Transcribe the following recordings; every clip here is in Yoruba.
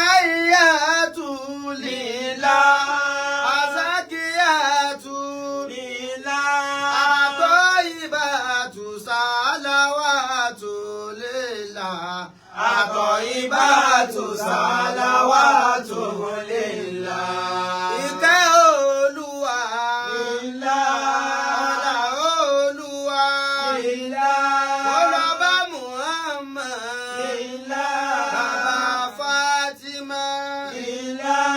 Atahiyatu lillah, azakiyatu lillah, atoyibatu salawatu lillah, atoyibatu salawatu lillah. Ìkẹ́ Olúwa lillah, ọlá Olúwa lillah, ọlọ́ba Muhammad lillah, bàbá Fatima lillah,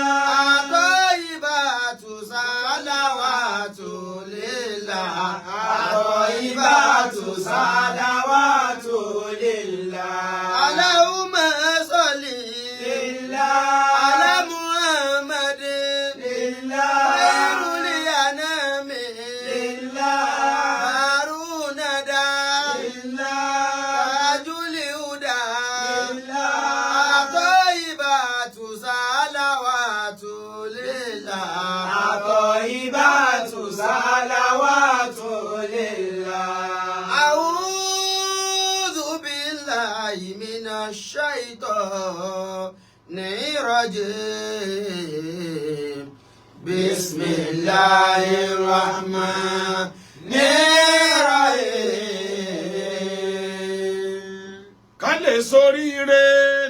atoyibatu salawatu lillah, atoyibatu salawatu lillah. Allahumma salli lillah ala Muhammad lillah, khairul anami lillah, haruna da lillah, tajul huda lillah, atoyibatu salawatu lillah, atoyibatu salawatu lillah. A'udhu billahi minash shaitanir rajim. Bismillahir rahmanir rahim. Ká lè ṣoríire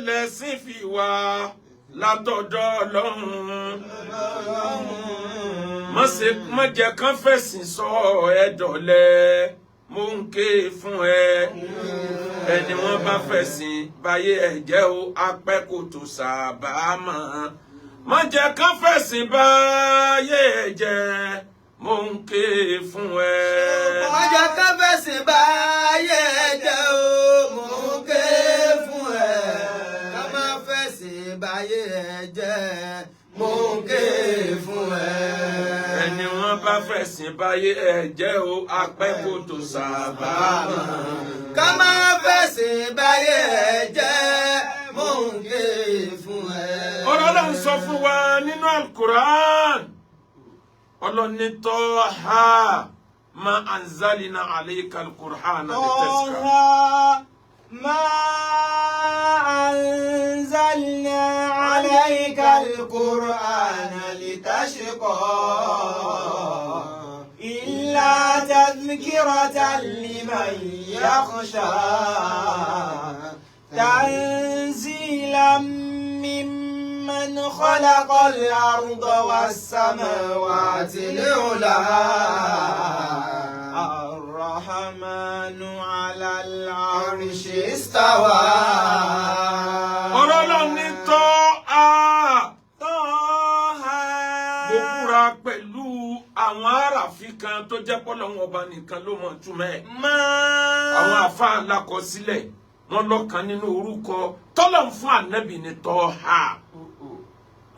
lẹ̀sìn fi wá látọ̀dọ̀ Ọlọ́run. Má jẹ́ kán fẹ̀sìn sọ ẹ́ dọ̀lẹ, mo ń ké fún ẹ. Ẹni wọ́n bá fẹ̀sìn báyé ẹ̀ jẹ́ o, apẹ́ kò tó sábà mọ́. Má jẹ́ kán fẹ̀sìn báyé ẹ̀ jẹ́, mo ń ké fún ẹ. Má jẹ́ kán fẹ̀sìn báyé ẹ̀ jẹ́ o, mo ń ké fún ẹ. Ká má fẹ̀sìn báyé ẹ̀ jẹ́, mo ń ké fún ẹ. Ẹni wọ́n bá fẹ̀sìn báyé ẹ̀ jẹ́ o, apẹ́ kò tó sábà mọ́. Ká má fẹ̀sìn báyé ẹ̀ jẹ́, mo ń ké fún ẹ. Ọ̀rọ̀ Ọlọ́run sọ fún wa nínú Al-Qur'an. Ọlọ́run ní Taha ma anzalina alayka al-Qur'ana litashqa. ما أنزلنا عليك القرآن لتشقى إلا تذكرة لمن يخشى تنزيلا ممن خلق الأرض والسماوات العلى الرحمن على العرش استوى. Ọ̀rọ̀ Ọlọ́run ní Taha. Mo búra pẹ̀lú àwọn àràfin kan tó jẹ́ p'Ọlọ́run ọba nìkan ló mọ̀ túmọ̀ ẹ̀. Àwọn àfáà lákọsílẹ̀ wọ́n lọ́kan nínú orúkọ t'Ọlọ́run fún Ànábì ní Taha.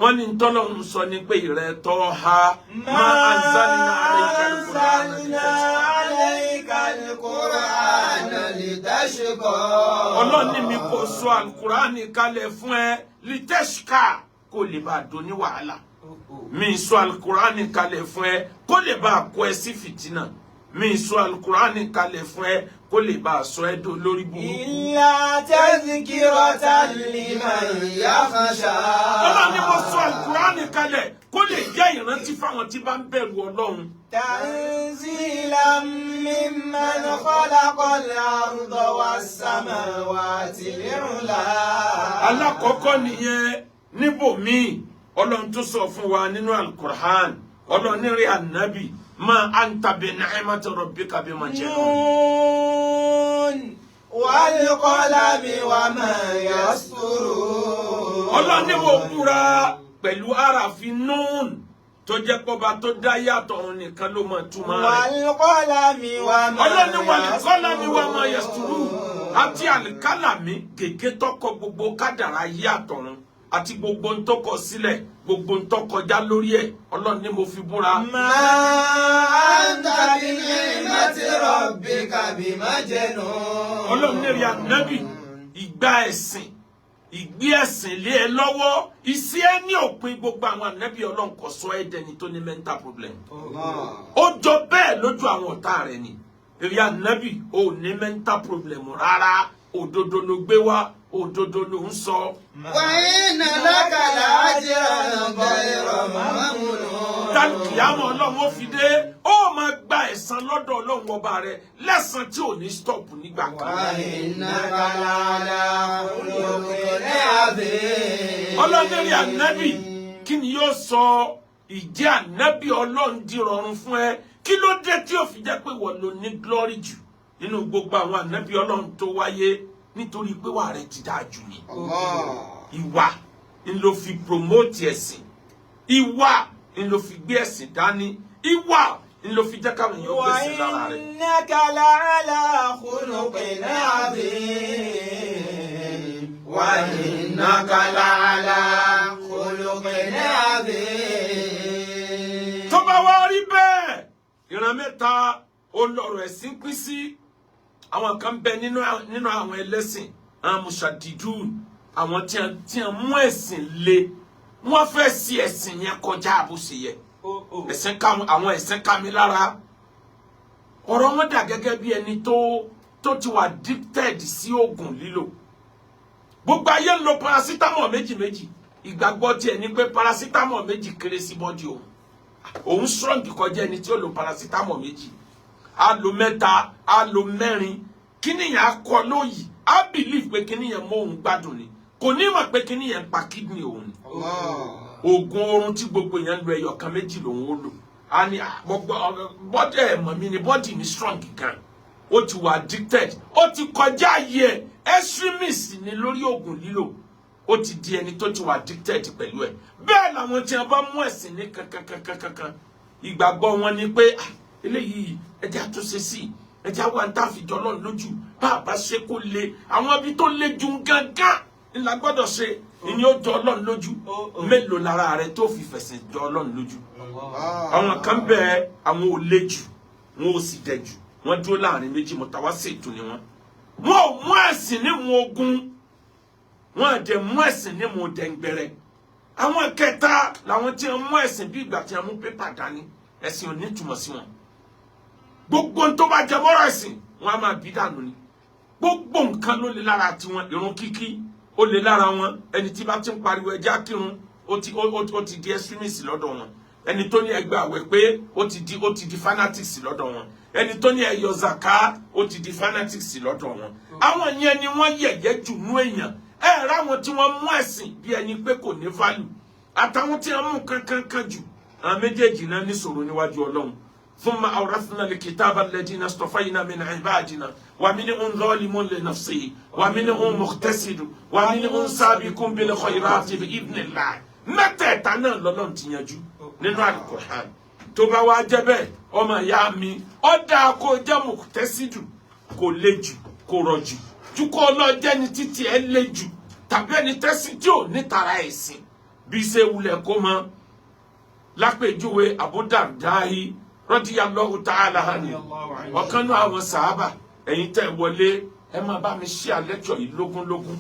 Wọ́n ní t'Ọlọ́run sọ ní pé ìrẹ́ Taha ma anzalna alayka al-Qur'ana litashqa. Ọlọ́run ní mi kò sọ Al-Qur'ani kalẹ̀ fún ẹ litashqa kó lè bá dùn ní wàhálà. Mi sọ Al-Qur'ani kalẹ̀ fún ẹ kó lè bá kó ẹ sí fìtínà. Mi sọ Al-Qur'ani kalẹ̀ fún ẹ kó lè bá sọ ẹ́ dó lórí burúkú. Illa tadhkiratan liman yakhsha. Ọlọ́run ní mo sọ Al-Qur'ani kalẹ̀ kó lè jẹ́ ìrántí fáwọn tí bá ń bẹ̀rù Ọlọ́run. Tanzilan mimman khalaqal arda was-samawati al-ula. Alákọ̀ọ́kọ́ nìyẹn níbòmíì Ọlọ́run tó sọ fún wa nínú Al-Qur'an. Ọlọ́run ní rí Ànábì ma anta bi ni'mati rabbika bi majnun. Wal qalami wa ma yasturun. Ọlọ́run ní mo búra pẹ̀lú àràfin Nun tó jẹ́ pọ́ba tó dá yàtọ̀ òun nìkan ló mọ̀ túmọ̀ rẹ̀. Wal qalami wa ma yasturun. Ọlọ́run ní wal qalami wa ma yasturun. Àti àlìkálàmí gègé tọkọ gbogbo kádàrá yàtọ̀ òun àti gbogbo ń tọkọ sílẹ̀ gbogbo ń tọkọjá lórí ẹ̀ Ọlọ́run ní mo fi búra. Ma anta bi ni'mati rabbika bi majnun. Ọlọ́run ní rí Ànábì ìgbà ẹ̀sìn ìgbé ẹ̀sìn lé ẹ lọ́wọ́ ìsí ẹ ní òpin gbogbo àwọn ànábì Ọlọ́run kò sọ ẹ́ dẹni tó ní mental problem. Ó jọ bẹ́ẹ̀ lójú àwọn ọ̀tá rẹ̀ ni èrè ànábì ò ní mental problem rárá òdodo ló gbé wá òdodo ló ń sọ. Wa inna laka la'ajran ghayra mamnun. Tálkìyámọ̀ Ọlọ́run ó fi dé ó máa gba ẹ̀san lọ́dọ̀ Ọlọ́run ọba rẹ̀ lẹ́san tí ò ní stop nígbà kan. Wa innaka la'ala khuluqin 'azim. Ọlọ́run ànábì kí ni yóò sọ ìjẹ́ ànábì Ọlọ́run di rọrùn fún ẹ kí ló dé tí ó fi jẹ́ pé wọ́n ló ní glory jù nínú gbogbo àwọn ànábì Ọlọ́run tó wáyé nítorí pé wà rẹ̀ ti dáa jù ní. Ìwà ń ló fi promote ẹ̀sìn, ìwà ń ló fi gbé ẹ̀sìn dání, ìwà ń ló fi jẹ́ káwọn èèyàn gbé ẹ̀sìn lára rẹ̀. Wa innaka la'ala khuluqin 'azim. Wa innaka la'ala khuluqin 'azim. Tó bá wá rí bẹ́ẹ̀ ìran mẹ́ta olọ́rọ̀ ẹ̀sìn pín sí. Àwọn kan bẹ nínú àwọn ẹlẹ́sìn àwọn mushadidun àwọn tí a mú ẹ̀sìn le wọ́n fẹ́ sí ẹ̀sìn yẹn kọjá bó ṣe yẹ àwọn ẹ̀sìn ká mi lára ọ̀rọ̀ wọn dà gẹ́gẹ́ bí ẹni tó ti wà addicted sí oògùn lílò gbogbo ayé ń lo paracetamol méjì ìgbàgbọ́ tiẹ̀ ní pé paracetamol méjì kéré sí bọ́dì òun strong kọjá ẹni tí ó lo paracetamol méjì a lo mẹ́ta a lo mẹ́rin kíníyàn akọ lóyìí a believe pé kíníyàn mọ òun gbádùn ni kò ní mọ̀ pé kíníyàn pa kidney òun oògùn oorun tí gbogbo yẹn lo ẹyọ kan méjì lòun ó lò a ní bọ́dì ẹ̀mọ̀ mi ni bọ́dì mi strong gan ó ti wà addicted ó ti kọjá ayé extremist ni lórí oògùn lílò ó ti di ẹni tó ti wà addicted pẹ̀lú ẹ̀ bẹ́ẹ̀ làwọn tí wọ́n bá mú ẹ̀sìn ní kankan ìgbàgbọ́ wọn ni pé eléyìí ẹjẹ àtúnṣe sí ẹjẹ àwọn àǹtàfìjọ Ọlọ́run lójú bá a bá ṣe kó le àwọn ibi tó le jù gángan ńlá gbọ́dọ̀ ṣe ìní ó jọ Ọlọ́run lójú mélòó lára rẹ tó fi fẹ̀sìn jọ Ọlọ́run lójú. Àwọn kan bẹ àwọn ò le jù wọn ò sì dẹ jù wọn dúró láàrin méjì mutawassitu ni wọn. Wọn ò mú ẹ̀sìn ní mu ogun wọn àdẹ mú ẹ̀sìn ní mu dẹ̀ngbẹ̀rẹ̀. Àwọn kẹta làwọn tí wọn mú ẹ̀sìn bí ìgbà tí wọn mú pépà dání ẹ̀sìn ò ní túmọ̀ sí wọn. Gbogbo tó bá jẹ mọ́rọ̀ ẹ̀sìn wọn a máa bí dànù ni gbogbo nǹkan ló lè lára tiwọn irun kíkí ó lè lára wọn ẹni tí bá ti ń pariwo ẹja kírun ó ti di extremist lọ́dọ̀ wọn ẹni tó ní ẹgbẹ́ àwẹ̀ pé ó ti di fanatics lọ́dọ̀ wọn ẹni tó ní ẹyọ zaka ó ti di fanatics lọ́dọ̀ wọn àwọn yẹn ni wọ́n yẹ̀yẹ́ jù nú èèyàn ráwọn tí wọ́n mú ẹ̀sìn bí ẹni pé kò ní value àtàwọn tí wọ́n mú kankan jù àwọn méjèèjì náà ní ṣòro níwájú Ọlọ́run. ثم أورثنا الكتاب الذين اصطفينا من عبادنا ومنهم ظالم لنفسه ومنهم مقتصد ومنهم سابق بالخيرات بإذن الله mẹ́tẹ̀ẹ̀ta náà lọ́lọ́run ti yanjú nínú Al-Qur'an tó bá wá jẹ́ bẹ́ẹ̀ ọmọ ìyá mi ó dáa kó jẹ́ muqtasidu kò le jù kò rọ̀ jù ju kó lọ jẹ́ ni títí ẹ le jù tàbí ẹni tẹ́sí tí ò ní tara ẹ̀sìn bí ṣe wulẹ̀ kó mọ lápèjúwe Abu Dardahi radiyallahu ta'ala anhu ọ̀kan náà àwọn sàhábà ẹ̀yin tẹ́ wọlé ẹ máa bá mi share lecture yìí lógúnlógún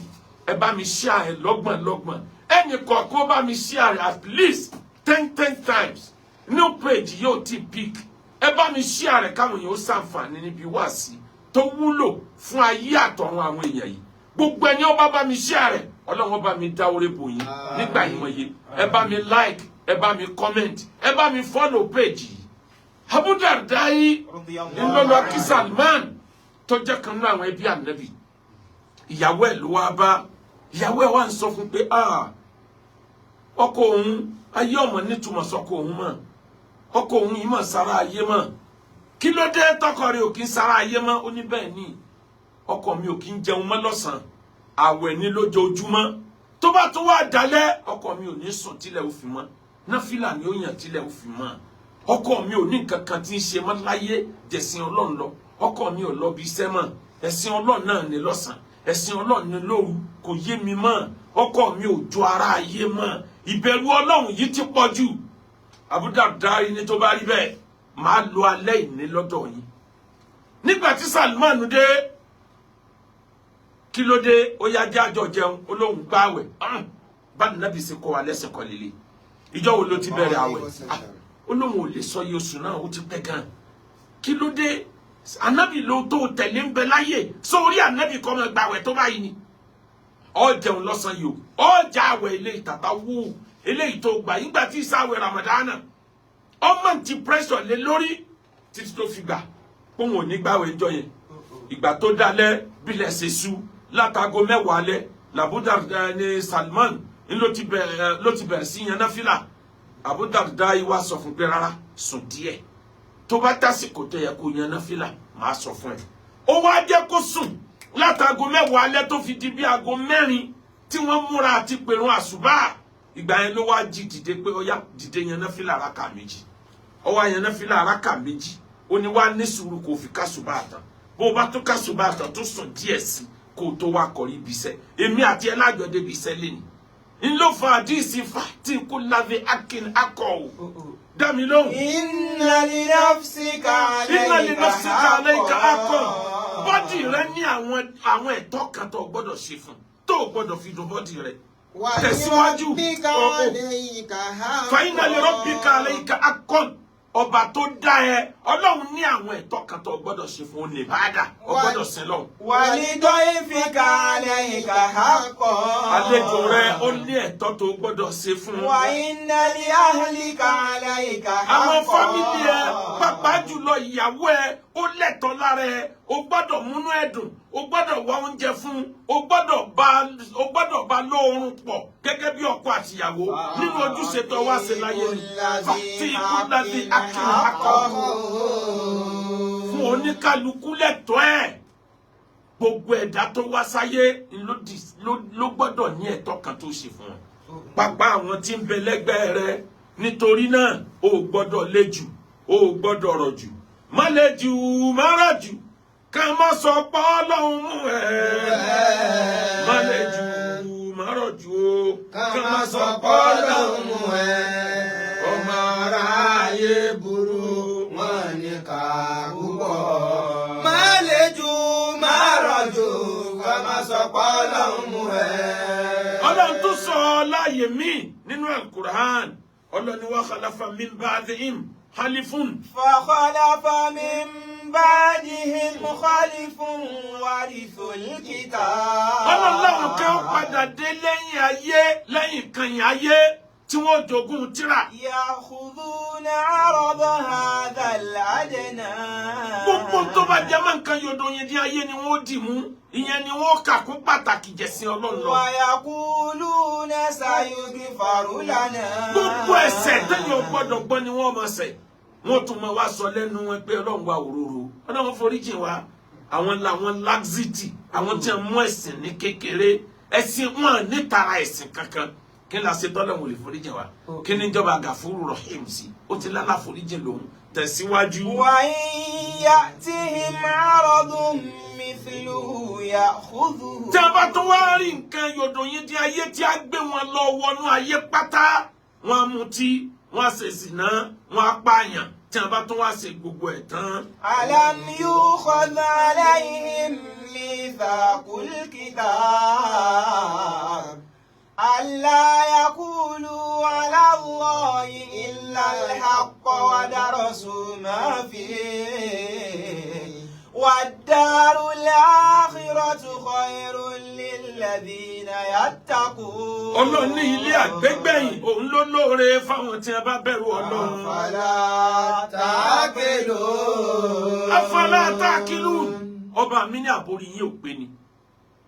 ẹ bá mi share ẹ lọ́gbọ̀nlọ́gbọ̀n ẹnì kọ̀ọ̀kan bá mi share at least 10 times new page yóò ti pick ẹ bá mi share káwọn èèyàn ó ṣàǹfààní níbi wáàsí tó wúlò fún ayé àtọ̀run àwọn èèyàn yìí gbogbo ẹni ó bá mi share Ọlọ́run bá mi dá oore bò yín nígbà yìí wọ̀nyí ẹ bá mi like ẹ bá mi comment ẹ bá mi follow page yìí. Abu Dardahi ńlọlọ kí Salman tó jẹ́ kan náà àwọn ẹbí Ànábì ìyàwó ẹ̀ ló wá bá ìyàwó ẹ̀ wá ń sọ fún pé ọkọ òun ayé ọmọ nítumọ̀ sọkọ òun mọ̀ ọkọ òun yìí mọ̀ sára ayé mọ̀ kí ló dé tọkọ rẹ̀ ò kí ń sára ayé mọ́ ó ní bẹ́ẹ̀ ni ọkọ mi ò kí ń jẹun mọ́ lọ́sàn-án àwẹ̀ ní lójoojúmọ́ tó bá tó wá dalẹ́ ọkọ mi ò ní sùn tílẹ̀ ó fi mọ́ náfìlà ni ó yàn tílẹ̀ ó fi mọ́ ọkọ mi ò ní nǹkan kan tí ń ṣe mọ́ láyé jẹ̀sìn Ọlọ́run lọ ọkọ mi ò lọ bí iṣẹ́ mọ́ ẹ̀sìn Ọlọ́run náà ní lọ́sàn ẹ̀sìn Ọlọ́run ní lóru kò yé mi mọ́ ọkọ mi ò jọ ara ayé mọ́ ìbẹ̀rù Ọlọ́run yìí ti pọ̀ jù Abu Dardahi ní tó bá rí bẹ́ẹ̀ máa lo alẹ́ ìní lọ́dọ̀ yín nígbà tí Salman dé kí ló dé ó yá jájọ jẹun olóhùn gbààwẹ̀ bá nàbì ṣe kọ́ wa lẹ́sẹ̀ kọ́ lélẹ̀ ìjọ wo ló ti bẹ̀rẹ̀ àwẹ̀ olóhùn ò lè sọ iye oṣù náà ó ti pẹ́ gan kí ló dé ànábì ló tó tẹ̀lé ń bẹ láyé sórí ànábì kọ́ máa gbààwẹ̀ tó báyìí ni ó jẹun lọ́sàn yìí ó já àwẹ̀ ilé ìtàtà wú eléyìí tó gbà nígbà tí ìsáwẹ̀ ramadana ọmọ ti pressure lé lórí títí tó fi gbà póun ò ní gbààwẹ̀ ìjọ yẹn ìgbà tó dalẹ̀ bílẹ̀ ṣe sú látago 10 alẹ́ l'Abu Darda ní Salman ló ti bẹ̀rẹ̀ sí yan náfìlà Abu Darda wá sọ fún pé rárá sùn díẹ̀ tó bá tásìkò tó yẹ kó yan náfìlà máa sọ fún ẹ ó wá jẹ́ kó sùn látago 10 alẹ́ tó fi di bí aago 4 tí wọ́n múra àti pèrún àsùbá ìgbà yẹn ló wá jí dìde pé ó yá dìde yan náfìlà rákà méjì ó wá yan náfìlà rákà méjì ó ní wá ní sùúrù kó fi kásùbá tán bó bá tó kásùbá tán tó sùn díẹ̀ sí kó tó wá kọrí ibi iṣẹ́ èmi àti ẹ lájọ débi iṣẹ́ lẹ́nu ńlọ fún àdìsí fàtí kó lábẹ́ akin akọ o dá mi lóhùn. inna li nafsika alayka akọ bọ́dì rẹ ní àwọn ẹ̀tọ́ kan tó gbọ́dọ̀ ṣe fún tó gbọ́dọ̀ fi dùn bọ́dì rẹ tẹ̀síwájú fa inna li rabbika alayka akọ ọba tó dá ẹ Ọlọ́run ní àwọn ẹ̀tọ́ kan tó gbọ́dọ̀ ṣe fún ní ìbádà ó gbọ́dọ̀ sin lọ́hùn. walidayfika alayka haqqan. àlejò rẹ ó ní ẹ̀tọ́ tó gbọ́dọ̀ ṣe fún. wa inna li ahlika alayka haqqan. àwọn fámìlì ẹ pàápàá jùlọ ìyàwó ẹ ó lẹ́tọ̀ọ́ lára ẹ ó gbọ́dọ̀ múnú ẹ dùn ó gbọ́dọ̀ wá oúnjẹ fún ó gbọ́dọ̀ bá lóorun pọ̀ gẹ́gẹ́ bí ọkọ àtìyàwó nínú ojúṣe tó wá ṣe láyé ni fàtí ìkúndàbí akínàkọ fún oníkálukú lẹ́tọ̀ọ́ ẹ̀ gbogbo ẹ̀dá tó wá sáyé ló gbọ́dọ̀ ní ẹ̀tọ́ kan tó ṣe fún wọn pàápàá àwọn tí ń bẹ lẹ́gbẹ̀ẹ́ rẹ nítorí náà o gbọ́dọ̀ le jù o gbọ́dọ̀ rọ̀ jù má le jù má rọ̀ jù ká má sọ pé Ọlọ́run mú ẹ má le jù má rọ̀ jù o ká má sọ pé Ọlọ́run mú ẹ ọmọ aráyé burú wọn ní ká púpọ̀ má le jù má rọ̀ jù ká má sọ pé Ọlọ́run mú ẹ. Ọlọ́run tó sọ láàyè mí nínú Al-Qur'an Ọlọ́run ní wa khalafa min ba'dihim khalifun. fa khalafa min ba'dihim khalifun warithul kitab. Ọlọ́run láwọn kan padà dé lẹ́yìn ayé lẹ́yìn kanyìn ayé tí wọ́n jogún tírà. Ya'khudhuna 'arada hadha al-adna. gbogbo tó bá jẹ́ máa ń kan yòdò yẹn ní ayé ni wọ́n dì mú ìyẹn ni wọ́n kà kún pàtàkì jẹ̀sìn Ọlọ́run lọ. wa yaquluna sayughfaru lana. gbogbo ẹ̀ṣẹ̀ tẹ́yìn gbọ́dọ̀ gbọ́ ni wọ́n máa ṣẹ̀ wọ́n tún máa wá sọ lẹ́nu wọn pé Ọlọ́run wa òróró Ọlọ́run foríjì wa àwọn làwọn laxity àwọn tí wọ́n mú ẹ̀sìn ní kékeré ẹ̀sìn wọn nítara ẹ̀sìn kankan kí la ṣe tọ́lọ̀ wò lè foríjì wa kí ni ìjọba Gàfúrù Rahim sí ó ti lálà foríjì lòun tẹ̀síwájú. wa in ya'tihim 'aradun mithluhu ya'khudhuhu. tí a bá tó wá rí nǹkan yòdò yín di ayé tí a gbé wọn lọ wọnú ayé pátá wọn á mutí wọn á ṣe zìnà wọn á pààyàn tí a bá tó wá ṣe gbogbo ẹ̀ tán. alam yukhadh 'alayhim mithaqul kitab. ألا يقولوا على الله إلا الحق ودرسوا ما فيه والدار الآخرة خير للذين يتقون. Ọlọ́run ní ilé àgbégbẹ̀yìn òun ló lóore fáwọn tí a bá bẹ̀rù Ọlọ́run. Afala ta'qilun. Afala ta'qilun. ọba mi ní àbórí yín ò pé ni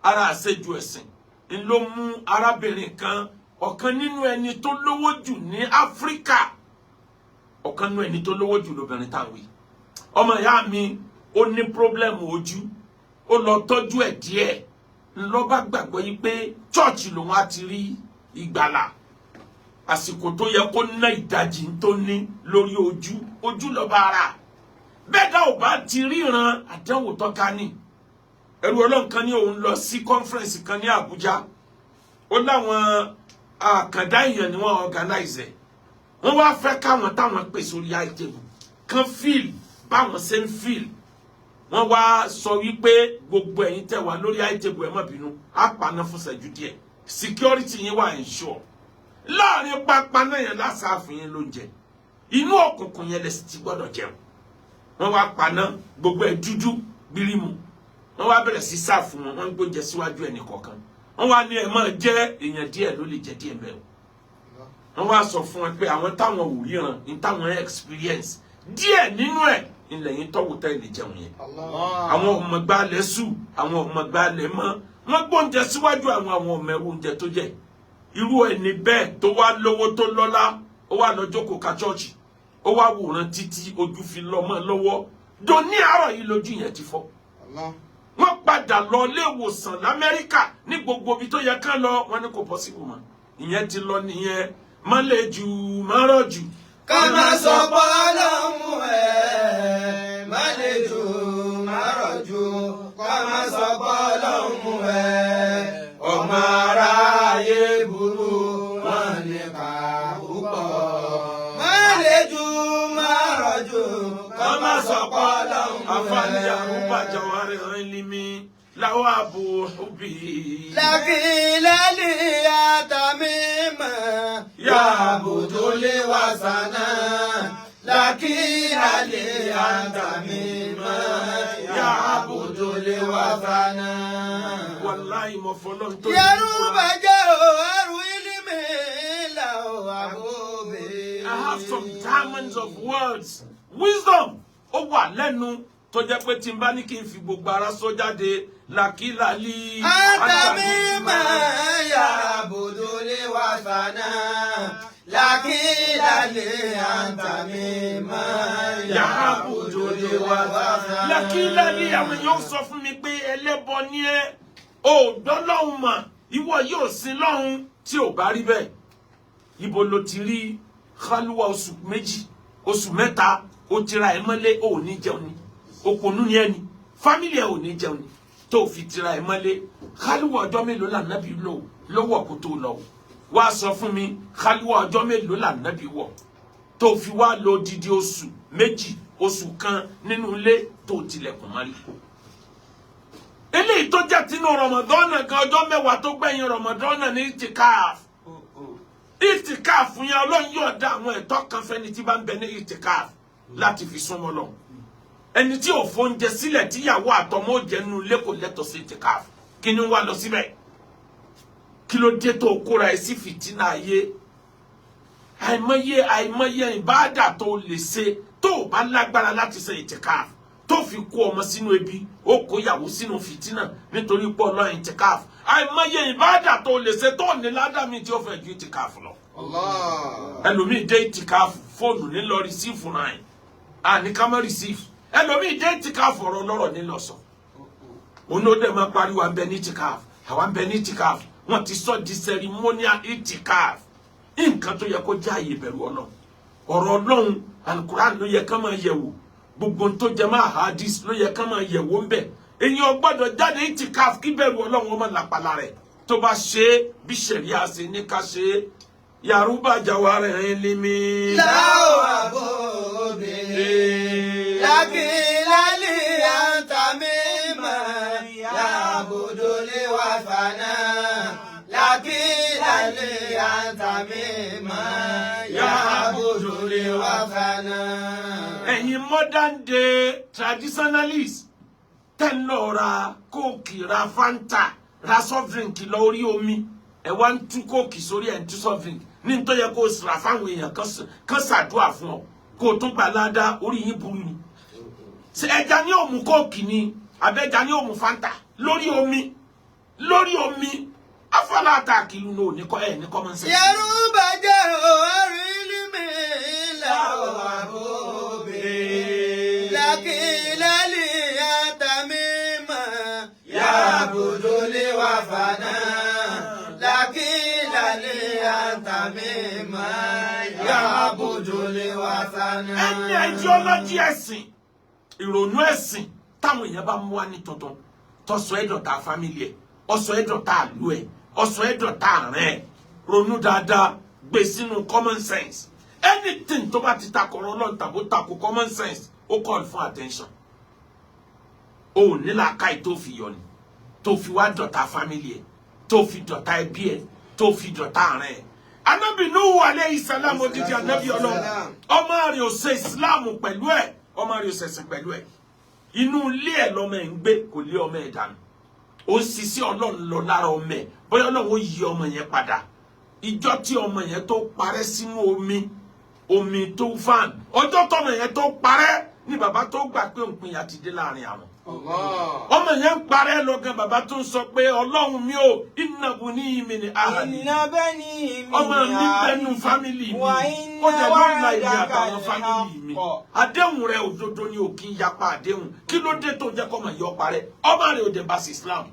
ara àṣejù ẹ̀sìn ń ló mú arábìnrin kan ọ̀kan nínú ẹni tó lówó jù ní Áfíríkà ọ̀kan nínú ẹni tó lówó jù lóbìnrin tá à ń wí ọmọ ìyá mi ó ní pírọ́blẹ́mù ojú ó lọ tọ́jú ẹ̀ díẹ̀ ńlọ bá gbàgbọ́ yìí pé chọ́ọ̀chì lòun á ti rí ìgbàlà àsìkò tó yẹ kó ná ìdajì tó ní lórí ojú lọ́ba ara bẹ́ẹ̀ dá ò bá ti ríran àdánwò tọ́ka ní ẹrú Ọlọ́run kan ní òun lọ sí conference kan ní Abuja ó láwọn àkàndá èèyàn ni wọ́n organize wọ́n wá fẹ́ káwọn táwọn pè sórí àìjẹ̀bù kan fíìl báwọn ṣe ń fíìl wọ́n wá sọ wípé gbogbo ẹ̀yin tẹ́ wà lórí àìtẹ́bù ẹ má bínú á paná fún ṣẹ́jú díẹ̀ security yín wà ensure láàrin pápá náà yẹn lásàáfù yín ló ń jẹ inú òkùnkùn yẹn lẹ sì ti gbọ́dọ̀ jẹun wọ́n wá paná gbogbo ẹ̀ dúdú bírímù wọ́n wá bẹ̀rẹ̀ sí sáàfù wọn wọ́n gbóúnjẹ síwájú ẹnì kọ̀ọ̀kan wọ́n wá ní ẹ máa jẹ èèyàn díẹ̀ ló lè jẹ díẹ̀ mẹ́rin wọ́n wá sọ fún wọn pé àwọn táwọn ò ríran ní táwọn experience díẹ̀ nínú ẹ̀ ilẹ̀ yín tọ́wọ́ tẹ́ ilé jẹun yẹn àwọn ọmọọgbà lẹ́sù àwọn ọmọọgbà lẹ́mọ́ wọ́n gbóúnjẹ síwájú àwọn ọmọ ẹrú oúnjẹ tó jẹ irú ẹni bẹ́ẹ̀ tó wá lówó tó lọ́lá ó wá lọ jókòó ka chọ́ọ̀chì ó wá wòran títí ojú fi lọ́mọ lọ́wọ́ dòní àárọ̀ yìí lójú yẹn ti fọ́ wọ́n padà lọ ilé ìwòsàn l'Amẹ́ríkà ní gbogbo ibi tó yẹ kán lọ wọ́n ní kò possible mọ́ ìyẹn ti lọ nìyẹn má lè jù má rọ̀ jù. ká má sọ pé ọlọ́run ẹ̀ má lè jù má rọ̀ jù ká má sọ pé ọlọ́run ẹ̀ ọmọ aráyé burú wọn ní ká púpọ̀. má lè jù má rọ̀ jù ká má sọ pé ọlọ́run ẹ̀. àfààní àrùbá jàwárí rìn límí láwọn àbò òbí. lákìlẹ́lì àtàmímọ̀ yàbùdó lé wàsánà. lákìlẹ́lì àtàmímọ̀ yàbùdó lé wàsánà. wàláhì mo fọlọ́ nítorí. Yorùbá jẹ́ ẹrù ìlímì làwọn àbòbí. I have some diamonds of words wisdom ó wà lẹ́nu tó jẹ́ pé tí n bá ní kí n fi gbogbo ara sọ jáde làkìlálí. àtàmímọ̀ yàbùdó lé wàsánà. lákìlẹ́lì àtàmímọ̀ yàbùdó lé wàsánà. làkìlálí àwọn èèyàn sọ fún mi pé ẹlẹ́bọ ni ẹ́ ò dọ́lọ́hun mà ìwọ yóò sin lọ́hun tí ò bá rí bẹ́ẹ̀ ibo ló ti rí kálúwà oṣù méjì oṣù mẹ́ta ó tira ẹ̀ mọ́lé ò ní jẹun ni òpònú ni ẹni fámìlì ẹ̀ ò ní jẹun ni tó fi tira ẹ̀ mọ́lé kálúwà ọjọ́ mélòó là nábì lò lọ́wọ́ kó tó lọ wá sọ fún mi kálúwà ọjọ́ mélòó là nábì wọ̀ tó fi wá lọ odidi oṣù méjì oṣù kan nínú ilé tó tilẹ̀kùn mọ́lé eléyìí tó jẹ́ tinú rọmọdọ́nà kan ọjọ́ mẹ́wàá tó gbẹ̀yìn rọmọdọ́nà ní itikaf itikaf yẹn ọlọ́run yóò dá àwọn ẹ̀tọ́ kan fẹ́ni tí bá ń bẹ ní itikaf láti fi súnmọ́ lọ ẹni tí ò fóúnjẹ sílẹ̀ tíyàwó àtọmọ ò jẹ́ nínú ilé kò lẹ́tọ̀ọ́ sí itikaf kí ni wàá lọ síbẹ̀ kí ló dé tó kóra ẹ sí fìtínà ayé àìmọye ìbáàdà tó lè ṣe tó o bá lágbára láti ṣe itikaf tó fi kó ọmọ sínú ebi ó kó ìyàwó sínú fìtínà nítorí pé ọlọ́run itikaf àìmọye ìbáàdà tó lè ṣe tó ní ládàmí tí ó fẹ́ ju itikaf lọ. ẹlòmíì dé itikaf fóònù nílọ rìsífù náà àní ká má rìsífù ẹlòmíì dé itikaf ọ̀rọ̀ lọ́rọ̀ nílọ sọ. onódé máa pariwo à ń bẹ ní itikaf àwa ń bẹ ní itikaf wọ́n ti sọ di ceremonial itikaf nǹkan tó yẹ kó jẹ́ àyè ìbẹ̀rù ọlọ́run ọ̀rọ̀ ọlọ́run alukuran ló yẹ ká máa yẹ̀wò gbogbo tó jẹ máa hadith ló yẹ ká máa yẹ̀wò ń bẹ̀ èèyàn gbọ́dọ̀ jáde itikaf kí bẹ̀rù ọlọ́run ọmọ làpàlà rẹ̀ tó bá ṣe é bí ṣẹ̀ríà ṣe ní ká ṣe é Yorùbá jàwárí rìn límí. láwọn àbòbí lákìlálì àtàmímọ̀ yàbùdó lé wàsánà. lákìlálì àtàmímọ̀ yàbùdó lé wàsánà. ẹ̀yin modern day traditionalists tẹ́ ń lọ ra kóòkì ra fanta ra soft drink lọ orí omi ẹ̀ wá ń tú kóòkì sórí ẹ̀ ń tú soft drink ní n tó yẹ kó o sra fáwọn èèyàn kan ṣàdúrà fún ọ kó o tún gbà ládàá orí yín burú ni ṣe ẹja ní òmù kóòkì ni àbẹ́ja ní òmù fanta lórí omi afọlá àtàkìlú náà ní kọ́ ẹ̀ ní common sense. Yorùbá jẹ́ ẹrù ìlímì làwọn àbòbí. lákìlálì àtàmímọ̀ yàbùdó lé wàsánà. lákìlálì àtàmímọ̀ yàbùdó lé wàsánà. ẹni ideology ẹ̀sìn ìrònú ẹ̀sìn táwọn èèyàn bá mú wá ní tuntun tọ́sọ ẹ̀dọ̀ta family ẹ̀ ọ̀sọ̀ ẹ̀dọ̀ta àlú ẹ̀ ọ̀sọ̀ ẹ̀dọ̀ta àrẹ̀ ẹ̀ ronú dáadáa gbé sínú common sense anything tó bá ti takọ̀rọ̀ ọlọ́run tàbó takò common sense ó call fún attention o ní làákàyè tó fi yọ ni tó fi wá dọ̀tá fámìlì ẹ̀ tó fi dọ̀tá ẹbí ẹ̀ tó fi dọ̀tá àárín ẹ̀. Ànábì Nuhu alayhi salam odidi ànábì Ọlọ́run ọmọ rẹ̀ ò ṣe Islam pẹ̀lú ẹ̀ ọmọ rẹ̀ ò ṣẹ̀sìn pẹ̀lú ẹ̀ inú ilé ẹ̀ lọ́mọ ẹ̀ ń gbé kò lé ọmọ ẹ̀ dànù ó sì sí Ọlọ́run lọ lára ọmọ ẹ̀ bóyá Ọlọ́run ó yí ọmọ yẹn padà ìjọ tí ọmọ yẹn tó parẹ́ sínú omi tó fan ọjọ́ tọmọ yẹn tó parẹ́ ni bàbá tó gbà pé òpin yà ti dé láàrin àwọn ọmọ yẹn ń parẹ́ lọ́gán bàbá tó ń sọ pé Ọlọ́run mi ò ìnàbù ní ìmì ní àhàlì ọmọ mi bẹnu fámìlì mi ó jẹ lórí ìlà ìlú àtàwọn fámìlì mi àdéhùn rẹ òdodo ni ò kí ń yapa àdéhùn kí ló dé tó jẹ́ kọ́mọ yọ parẹ́ ọmọ rẹ ò dé bá sí Islam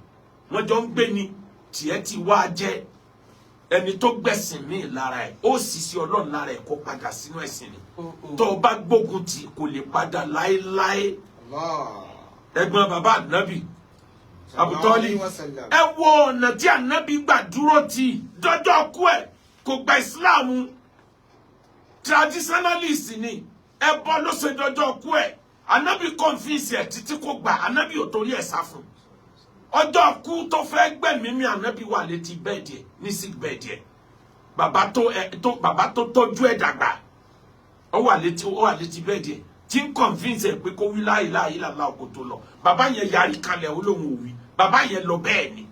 wọ́n jọ ń gbé ni tiẹ̀ ti wá jẹ́ ẹni tó gbẹ̀sìn míì lára ẹ̀ ó sì sí Ọlọ́run lára ẹ̀ kó padà sínú ẹ̀sìn ni tó o bá gbógun tì kò lè padà láéláé. Ẹ̀gbọ́n bàbá ànábì Abu Talib ẹ wo ọ̀nà tí ànábì gbà dúró tì dọ́jọ́ kú ẹ̀ kò gba ìsìláàmù traditionalist ni ẹ bọ́ ló ṣe dọ́jọ́ kú ẹ̀ ànábì convince ẹ̀ títí kò gbà ànábì ò torí ẹ̀ sá fún ọjọ́ kú tó fẹ́ gbẹ̀mí mi ànábì wà létí bẹ́ẹ̀dì ẹ̀ ní sick bẹ́ẹ̀dì ẹ̀ bàbá tó tọ́jú ẹ̀ dàgbà ó wà létí bẹ́ẹ̀dì ẹ̀ tí ń convince ẹ̀ pé kó wí la ilaha illallah kó tó lọ bàbá yẹn yarí kalẹ̀ ó lóun ò wí bàbá yẹn lọ bẹ́ẹ̀ ni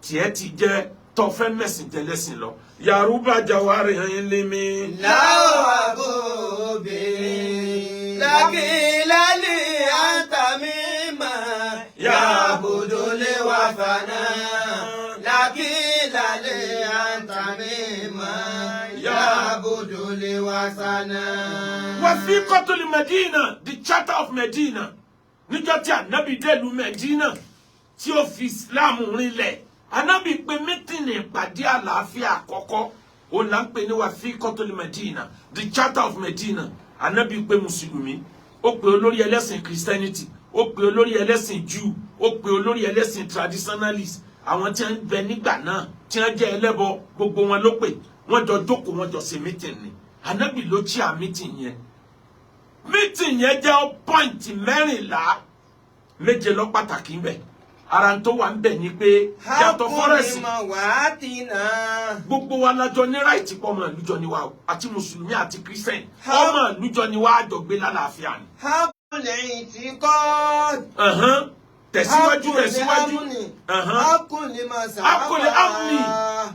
tiẹ̀ ti jẹ́ tọ́fẹ́ mẹ́sìn tẹ́lẹ̀sìn lọ Yaruba Jawari hàn lé mi. láwọ̀ àgọ́bẹ̀ lákìlálì àtàmì máa yàbùdó lé wà fànà lákìlálì àtàmì máa yàbùdó lé wà fànà. Wasiqatul Medina, the Charter of Medina. Níjọ́ tí Ànábì délùú Medina tí ó fi Islam rinlẹ̀. Ànábì pè mítìnì ìpàdé àlàáfíà àkọ́kọ́. Ó là ń pè ní Wasiqatul Medina, the Charter of Medina. Ànábì pè Mùsùlùmí. Ó pè olórí ẹlẹ́sìn Christianity. Ó pè olórí ẹlẹ́sìn Jew. Ó pè olórí ẹlẹ́sìn traditionalist. Àwọn tí wọ́n bẹ nígbà náà tí wọ́n jẹ́ ẹlẹ́bọ gbogbo wọn ló pè. Wọ́n jọ jókòó wọ́n jọ ṣe mítìnì. Ànábì ló chair mítìnì yẹn. Meeting yẹn jẹ́ point mẹ́rìnlá méje lọ pàtàkì ńbẹ̀ ara tó wà ńbẹ̀ ni pé yàtọ̀ fọ́rẹ́sì gbogbo wa lájọ ní ráìtì pọ̀ ọmọ ìlújọ ni wa àti mùsùlùmí àti kírísítẹ́nì ọmọ ìlújọ ni wa àjọ gbé lálàáfíà ni. Tẹ̀síwájú. Akọ̀lẹ̀ amni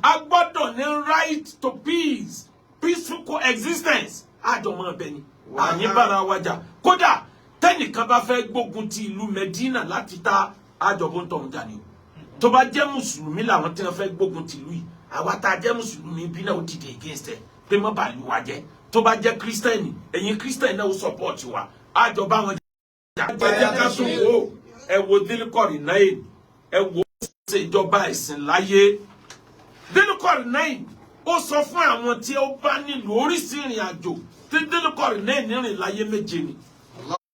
a gbọ́dọ̀ ní right to peace, peaceful coexistence àjọ mọ́ ọbẹ̀ ni. Àní bára wájà kódà tẹ́nìkan bá fẹ́ gbógun ti ìlú Medina láti ta àjọbó ń tọ̀hún jà ni o tó bá jẹ́ mùsùlùmí làwọn tí wọ́n fẹ́ gbógun ti ìlú yìí àwa tá a jẹ́ mùsùlùmí bí náà ó dìde against ẹ̀ pé mọ́ bá lù wá jẹ́ tó bá jẹ́ kírísítẹ́nì ẹ̀yin kírísítẹ́nì náà ó support wa àjọba wọn jà jẹ́ ká tún wo ẹ wo Dhul-Qarnayn náà ẹ wo ṣe ìjọba ẹ̀sìn láyé Dhul-Qarnayn ó sọ fún àwọn tí ó bá nílùú oríṣi ìrìn àjò tí Dhul-Qarnayn nírìn láyé méje ni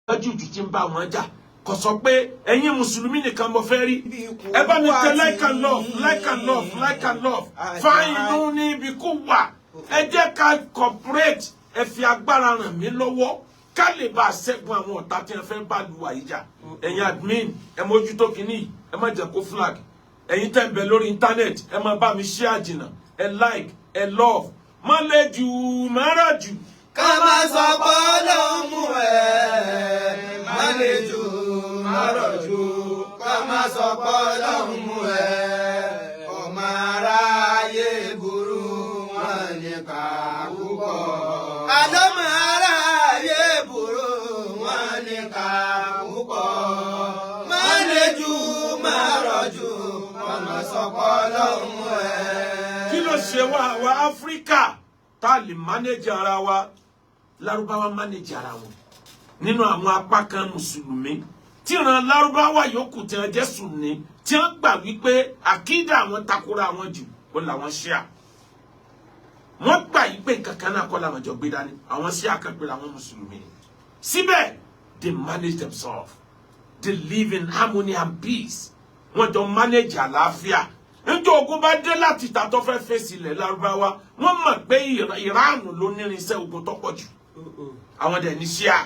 lọ́jọ́ ìjù tí ń bá wọn jà kò sọ pé ẹ̀yin mùsùlùmí nìkan mo fẹ́ rí ẹ bá mi tẹ like and love fáìnù ní ibi kú wà ẹ jẹ́ ká cooperate ẹ fi agbára ràn mí lọ́wọ́ ká lè bá a ṣẹ́gun àwọn ọ̀tá tí ẹ fẹ́ bá lu àyíjà ẹ̀yin admin ẹ mójútó kínní ẹ má jẹ́ kó flag ẹ̀yin tẹ́ ń bẹ lórí internet ẹ má bá mi share jìnnà ẹ like ẹ love má lè jù má rà jù. Ká má sọ pé Ọlọ́run mú ẹ má lè jù má rọ̀ jù ká má sọ pé Ọlọ́run mú ẹ ọmọ aráyé burú wọn ní ká púpọ̀. Àlọ́mọ aráyé burú wọn ní ká púpọ̀. Má lè jù má rọ̀ jù ká má sọ pé Ọlọ́run mú ẹ. Kí ló ṣe wá Áfíríkà tá a lè manage ara wa Lárúbáwá manage ara wọn nínú àwọn apá kan mùsùlùmí tí ìran Lárúbáwá yòókù tí wọ́n jẹ́ Sunni tí wọ́n gbà wípé àkídà àwọn takora àwọn jù ó làwọn Ṣíà wọ́n gbà yí pé kankan náà kọ́ làwọn jọ gbé dání àwọn Ṣíà kan pé làwọn mùsùlùmí síbẹ̀ they manage themselves they live in harmony and peace wọ́n jọ manage àlàáfíà níjọ́ ogun bá dé láti ìta tó fẹ́ fèsì ilẹ̀ Lárúbáwá wọ́n mọ̀ pé Ìránù ló nírinṣẹ́ ogun tó pọ̀ jù àwọn dẹ̀ ní Ṣíà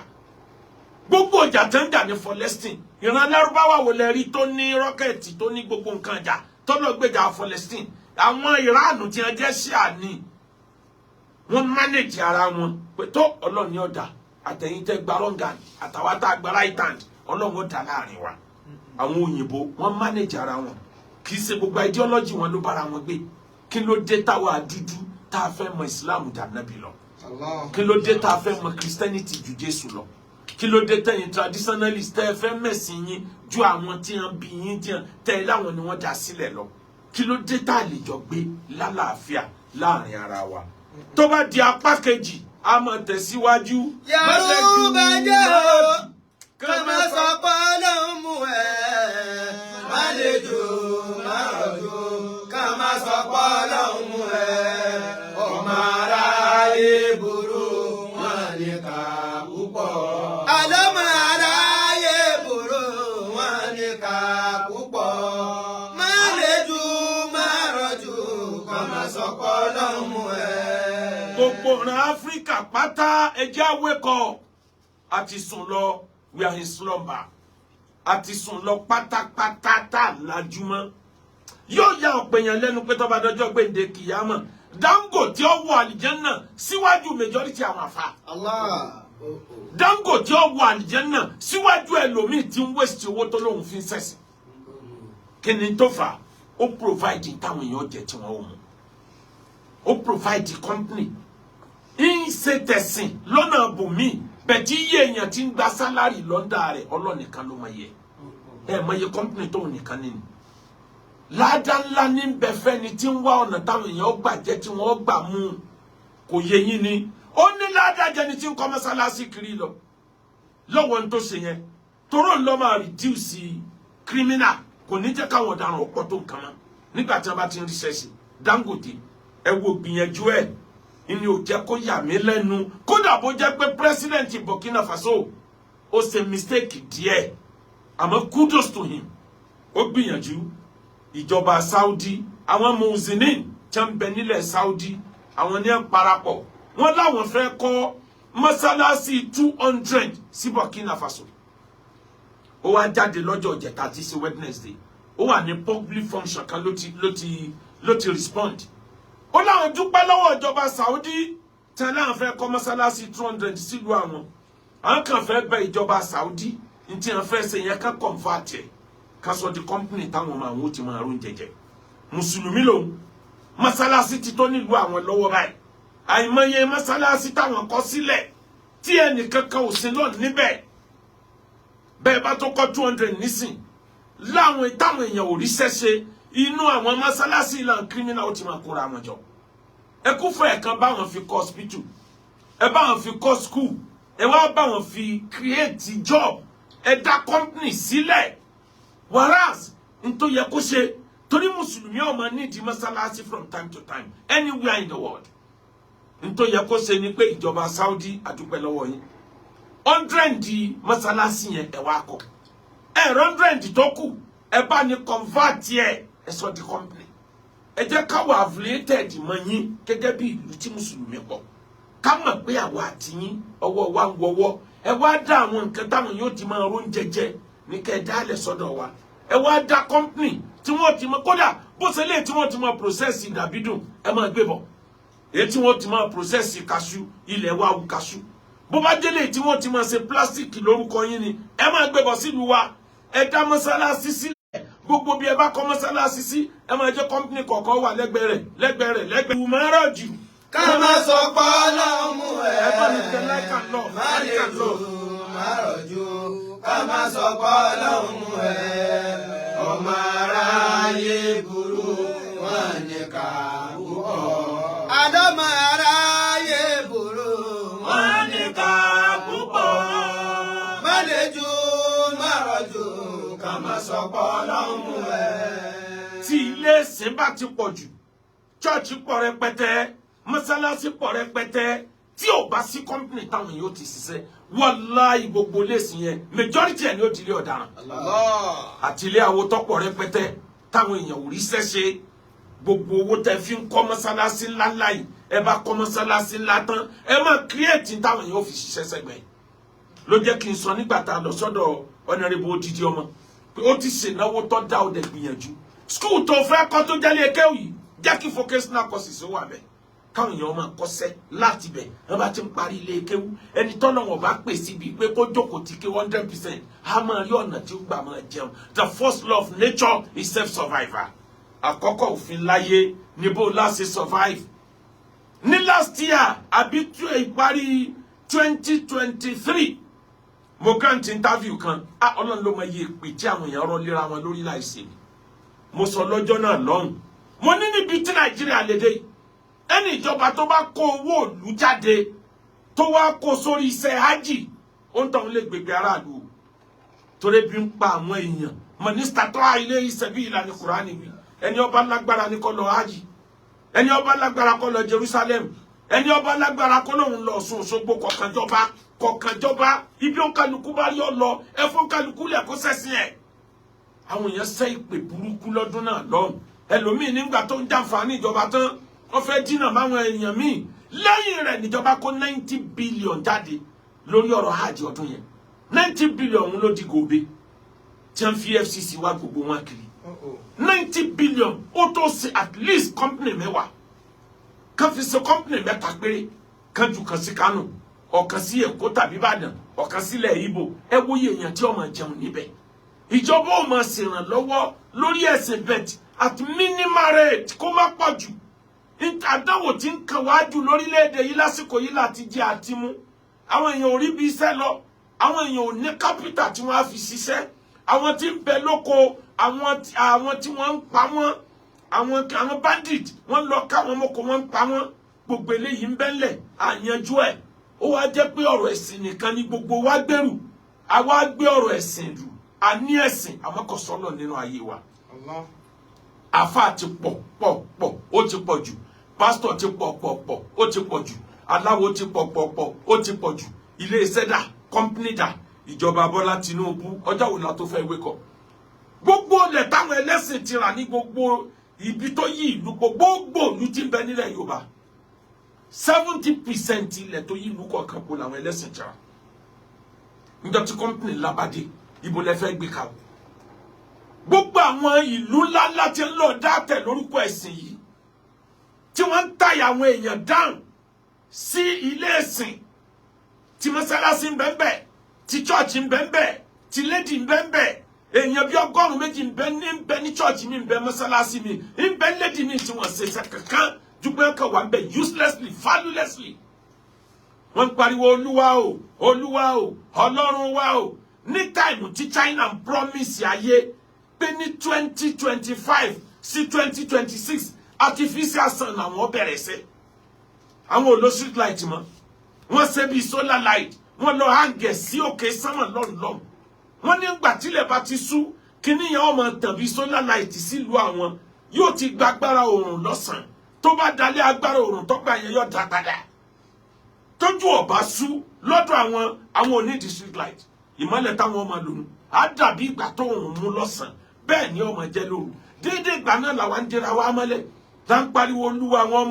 gbogbo ìjà tó ń jà ní Palestine ìran Lárúbáwá wo lẹ rí tó ní rọ́kẹ̀tì tó ní gbogbo nǹkan jà tó lọ gbèjà Palestine àwọn Iran tí wọ́n jẹ́ Shia ni wọ́n manage ara wọn pé tó Ọlọ́run ní ọ̀dà àtẹ̀yìn tẹ́ gba wrong hand àtàwọn tá gba right hand Ọlọ́run ó dá láàrin wa àwọn òyìnbó wọ́n manage ara wọn kì í ṣe gbogbo ideology wọn ló bára wọn gbé kí ló dé táwa dúdú tá a fẹ́ mọ Islam jà nábì lọ kí ló dé tá a fẹ́ mọ Christianity ju Jésù lọ kí ló dé tẹ̀yin traditionalist tẹ́ ẹ fẹ́ mẹ̀sìn yín ju àwọn tí wọ́n bí yín tí tẹ́ ẹ láwọn ni wọ́n dá sílẹ̀ lọ kí ló dé tá a lè jọ gbé lálàáfíà láàrin ara wa tó bá di apá kejì a máa tẹ̀síwájú. Yorùbá jẹ́ o ká má sọ pé Ọlọ́run mú ẹ má lè jò má rọ̀jò ká má sọ pé Ọlọ́run mú ẹ ọmọ aráyé burú wọn ní ká púpọ̀. Àlọ́mọ aráyé burú wọn ní ká púpọ̀. Má lè jò má rọ̀jò ká má sọ pé Ọlọ́run mú ẹ. Gbogbo ọ̀ràn Áfíríkà pátá ẹjẹ́ àwẹ́kọ̀ àti sùn lọ we are in slumber àti sùn lọ pátápátá tá lájúmọ́ yóò ya ọ̀pẹ̀yàn lẹ́nu pé tó bá dọjọ́ gbèǹde kìyàmọ̀ Dangote ó wọ àlìjẹ́nnà síwájú majority àwọn àfà. Dangote ó wọ àlìjẹ́nnà síwájú ẹlòmíì tí ń waste owó tó lóun fi ń sẹ̀sìn kí ni tó fà ó provide táwọn èèyàn jẹ tí wọ́n ó mú ó provide company ń ṣe tẹ̀sìn lọ́nà bùnmí bẹ̀tí iye èèyàn tí ń gba sálárì lọ́ndà rẹ̀ ọlọ́nìkan ló máa yẹ mọ iye company tóun nìkan nínú ládá ńlá ní bẹ̀fẹ́ ni tí ń wá ọ̀nà táwọn èèyàn gbà jẹ́ tí wọ́n gbà mú kò yẹ yín ni ó ní ládá jẹ́ ni tí ń kọ́ mọ́sálásí kiri lọ lọ́wọ́ ní tó ṣe yẹn toró ń lọ́ máa reduce criminal kò ní jẹ́ káwọn ọ̀daràn ọ̀pọ̀ tó nǹkan mọ́ nígbà tí wọ́n bá ti ń ríṣẹ́ sí Dangote ẹ wo gbìyànjú ẹ̀ ìní ò jẹ́ kó yà mí lẹ́nu kódà bó jẹ́ pé president Burkina Faso ó ṣe mistake díẹ̀ àmọ́ kudos to him ó gbìyànjú ìjọba Saudi àwọn muzinin tí ń bẹ nílẹ̀ Saudi àwọn ní parapọ̀ wọ́n láwọn fẹ́ kọ́ mọ́sálásí 200 sí Burkina Faso ó wá jáde lọ́jọ́ ìjẹta tí sí Wednesday ó wà ní public function kan ló ti respond ó láwọn dúpẹ́ lọ́wọ́ ìjọba Saudi tí láwọn fẹ́ kọ́ mọ́sálásí 200 sílùú àwọn kan fẹ́ bẹ ìjọba Saudi ní tí wọ́n fẹ́ ṣe yẹn ká convert ẹ̀ ká sọ di company táwọn ọmọ àwọn ó ti máa rún jẹjẹ mùsùlùmí lòun mọ́sálásí ti tó nílùú àwọn lọ́wọ́ báyìí àìmọye mọ́sálásí táwọn kọ́ sílẹ̀ tí ẹnìkankan ò sí lọ níbẹ̀ bẹ́ẹ̀ bá tó kọ́ 200 nísìn láwọn táwọn èèyàn ò rí ṣẹ́ṣe inú àwọn mọ́sálásí ìlànà criminal ó ti máa kóra wọn jọ ẹ kú fẹ́ ẹ̀kan báwọn fi kọ́ hospital ẹ báwọn fi kọ́ school ẹ wá báwọn fi create job ẹ dá company sílẹ̀ whereas n tó yẹ kó ṣe torí mùsùlùmí ọmọ nídìí mọ́sálásí from time to time anywhere in the world n tó yẹ kó ṣe ni pé ìjọba Saudi àdúpẹ́ lọ́wọ́ yín 100 mọ́sálásí yẹn ẹ wá kọ́ 100 tó kù ẹ bá ní convert yẹ ẹ sọ di company ẹ jẹ́ ká wà affiliated mọ́ yín gẹ́gẹ́ bí ìlú tí mùsùlùmí pọ̀ ká mọ̀ pé àwa àti yín ọwọ́ wa ń wọ́wọ́ ẹ wá dá àwọn nǹkan táwọn yóò ti máa rún jẹjẹ ní kẹ́ ẹ dálẹ̀ sọ́dọ̀ wa ẹ wá dá company tí wọ́n ti máa kódà bó ṣe lè tí wọ́n ti máa process dàbídùn ẹ máa gbé bọ̀ èyí tí wọ́n ti máa process kaṣú ilẹ̀ wa wù kaṣú bó bá délé tí wọ́n ti máa ṣe plastic lórúkọ yín ni ẹ máa gbé bọ̀ sílùú wa ẹ dá mọ́sálásí sílẹ̀ gbogbo bí ẹ bá kọ́ mọ́sálásí sí ẹ máa jẹ́ company kọ̀ọ̀kan wà lẹ́gbẹ̀ẹ́ rẹ̀ ìwùmọ́rọ̀ jù. ká má sọ pé Ọlọ́run mú ẹ bá mi tẹ láìka lọ má lè jò má rọ̀jò ká má sọ pé Ọlọ́run mú ẹ ọmọ aráyé burú wọn ní ká púpọ̀. àdọ́mọ aráyé burú wọn ní ká púpọ̀. má lè jò má rọ̀jò ká má sọ pé Ọlọ́run mú ẹ. tí ilé ìsìn bá ti pọ̀ jù chọ́ọ̀chì pọ̀ rẹpẹtẹ mọ́sálásí pọ̀ rẹpẹtẹ tí ò bá sí company táwọn yóò ti ṣiṣẹ́ wàláhì gbogbo léèsì yẹn majority ẹ̀ ni ó ti lé ọ̀daràn àti ilé àwo tọ́pọ̀ rẹpẹtẹ táwọn èèyàn ò rí ṣẹ́ṣe gbogbo owó tẹ fi ń kọ́ mọ́sálásí ńláńlá yìí ẹ bá kọ́ mọ́sálásí ńlá tán ẹ máa create táwọn yóò fi ṣiṣẹ́ sẹ́gbẹ̀ẹ́ ló jẹ́ kí n sọ nígbà tá a lọ sọ́dọ̀ Honorable Odidi Ọmọ pé ó ti ṣènáwó tó dá ọdẹ gbìyànjú school tó fẹ́ kọ́ tó jẹ́lé kéwù yìí jẹ́ kí vocational courses wà bẹ́ẹ̀ káwọn èèyàn máa kọ́ṣẹ́ láti bẹ̀ wọ́n bá ti ń parí ilé kéwú ẹni tọ́nà wọn bá pè síbi pé kó jókòó ti ké 100% a máa rí ọ̀nà tí ó gbà máa jẹun. The first law of nature is self-survival. Àkọ́kọ́ òfin láyé níbo láti survive. Ní last year àbí ìparí 2023 mo grant interview kan Ọlọ́run ló mọ iye ìpè tí àwọn èèyàn rọ́ lera wọn lórí láìsí mi. Mo sọ lọ́jọ́ náà lọ́hùn mo ní níbi tí Nàìjíríà lè dé ẹni ìjọba tó bá kó owó ìlú jáde tó wá kó sórí iṣẹ́ hajj ó ń tàn lè gbègbè aráàlú torí bí ń pa àwọn èèyàn mínísítà tó wá ilé iṣẹ́ bí ìlànà Kùránì wí ẹni ọba lágbára ní kó lọ hajj ẹni ọba lágbára kó lọ Jerusalem ẹni ọba lágbára kó lóun lọ Ọ̀ṣun Òṣogbo kọ̀ọ̀kanjọba ibi ó kálukú bá rí ọ lọ ẹfọn kálukú lẹ̀ kó sẹ́sìn ẹ̀. àwọn èèyàn sẹ́ ìpè burúkú lọ́dún náà lọ́hùn ẹlòmíì nígbà tó ń jàǹfààní ìjọba tán wọ́n fẹ́ dínà máwọn èèyàn míì lẹ́yìn rẹ̀ níjọba kó 90 billion jáde lórí ọ̀rọ̀ hajj ọdún yẹn 90 billion ló di gòbe tí wọ́n fi FCC wá gbogbo wọn kiri 90 billion ó tó ṣe at least company mẹ́wàá kan fi ṣe company mẹ́ta péré kan jù kan sí Kánò ọ̀kan sí Èkó tàbí Ìbàdàn ọ̀kan sílẹ̀ Ìgbò ẹ wòye èèyàn tí ó máa jẹun níbẹ̀ ìjọba ó máa ṣèrànlọ́wọ́ lórí ẹ̀sìn bẹ́ẹ̀ at minimal rate kó má pọ̀ jù àdánwò tí ń kan wájú lórílẹ̀-èdè yìí lásìkò yìí láti jẹ àti mú àwọn èèyàn ò rí bí iṣẹ́ lọ àwọn èèyàn ò ní kápítà tí wọ́n á fi ṣiṣẹ́ àwọn tí ń bẹ lóko àwọn tí wọ́n ń pa wọ́n àwọn bandit wọ́n lọ káwọn mọ́kò wọ́n ń pa wọ́n gbogbo eléyìí ń bẹ́ńlẹ̀ àyànjú ẹ̀ ó wá jẹ́ pé ọ̀rọ̀ ẹ̀sìn nìkan ni gbogbo wa gbèrú àwa gbé ọ̀rọ̀ ẹ̀sìn rù a ní ẹ̀sìn àmọ́ kò sọ́lọ̀ nínú ayé wa àfáà ti pọ̀ ó ti pọ̀ jù pásítọ̀ ti pọ̀ ó ti pọ̀ jù aláwo ti pọ̀ ó ti pọ̀ jù ilé iṣẹ́ dà kọ́mpínì dà ìjọba Bọ́lá Tinubu ọjọ́ wo la tó fẹ́ wékọ̀ gbogbo ilẹ̀ táwọn ẹlẹ́sìn ti rà ní gbogbo ibi tó yí ìlú gbogbo ìlú tí ń bẹ nílẹ̀ Yorùbá 70% ilẹ̀ tó yí ìlú kọ̀ọ̀kan kó làwọn ẹlẹ́sìn ti rà níjọ́ tí kọ́mpínì lábàdé ibo lẹ fẹ́ gbé kàwé gbogbo àwọn ìlú ńláńlá tí ń lọ dátẹ̀ lórúkọ ẹ̀sìn yìí tí wọ́n ń tàyà àwọn èèyàn dáhùn sí ilé ẹ̀sìn tí mọ́sálásí ń bẹ́ẹ̀ tí chọ́ọ̀chì ń bẹ́ẹ̀ tí lédì ń bẹ́ẹ̀ èèyàn bí 100 ń bẹ ní chọ́ọ̀chì mi ń bẹ mọ́sálásí mi ń bẹ lédì mi tí wọ́n ṣe kankan dúpẹ́ kan wà ń bẹ uselessly valuelessly wọ́n ń pariwo Olúwa o Ọlọ́run wa o ní táìmù tí China ń promise ayé pé ní 2025 sí 2026 artificial sun àwọn bẹ̀rẹ̀ ṣe àwọn ò lo street light mọ́ wọ́n ṣe bí solar light wọ́n lọ hangẹ̀ sí òkè sánmà lọ́nlọ́n wọ́n ní ìgbà tílẹ̀ bá ti sú kíní yẹn ọmọ tàn bí solar light sílùú àwọn yóò ti gba agbára oòrùn lọ́sàn tó bá dalẹ̀ agbára oòrùn tó gbà yẹn yóò dá padà tójú ọba sú lọ́dọ̀ àwọn onídìí street light ìmọ́lẹ̀ táwọn ọmọ lòun á dàbí ìgbà tó òun mú lọ́sàn bẹ́ẹ̀ ni ọmọ jẹ́ lóru déédéé ìgbà náà làwọn ń dira wa mọ́lẹ̀ tá ń pariwo Olúwa àwọn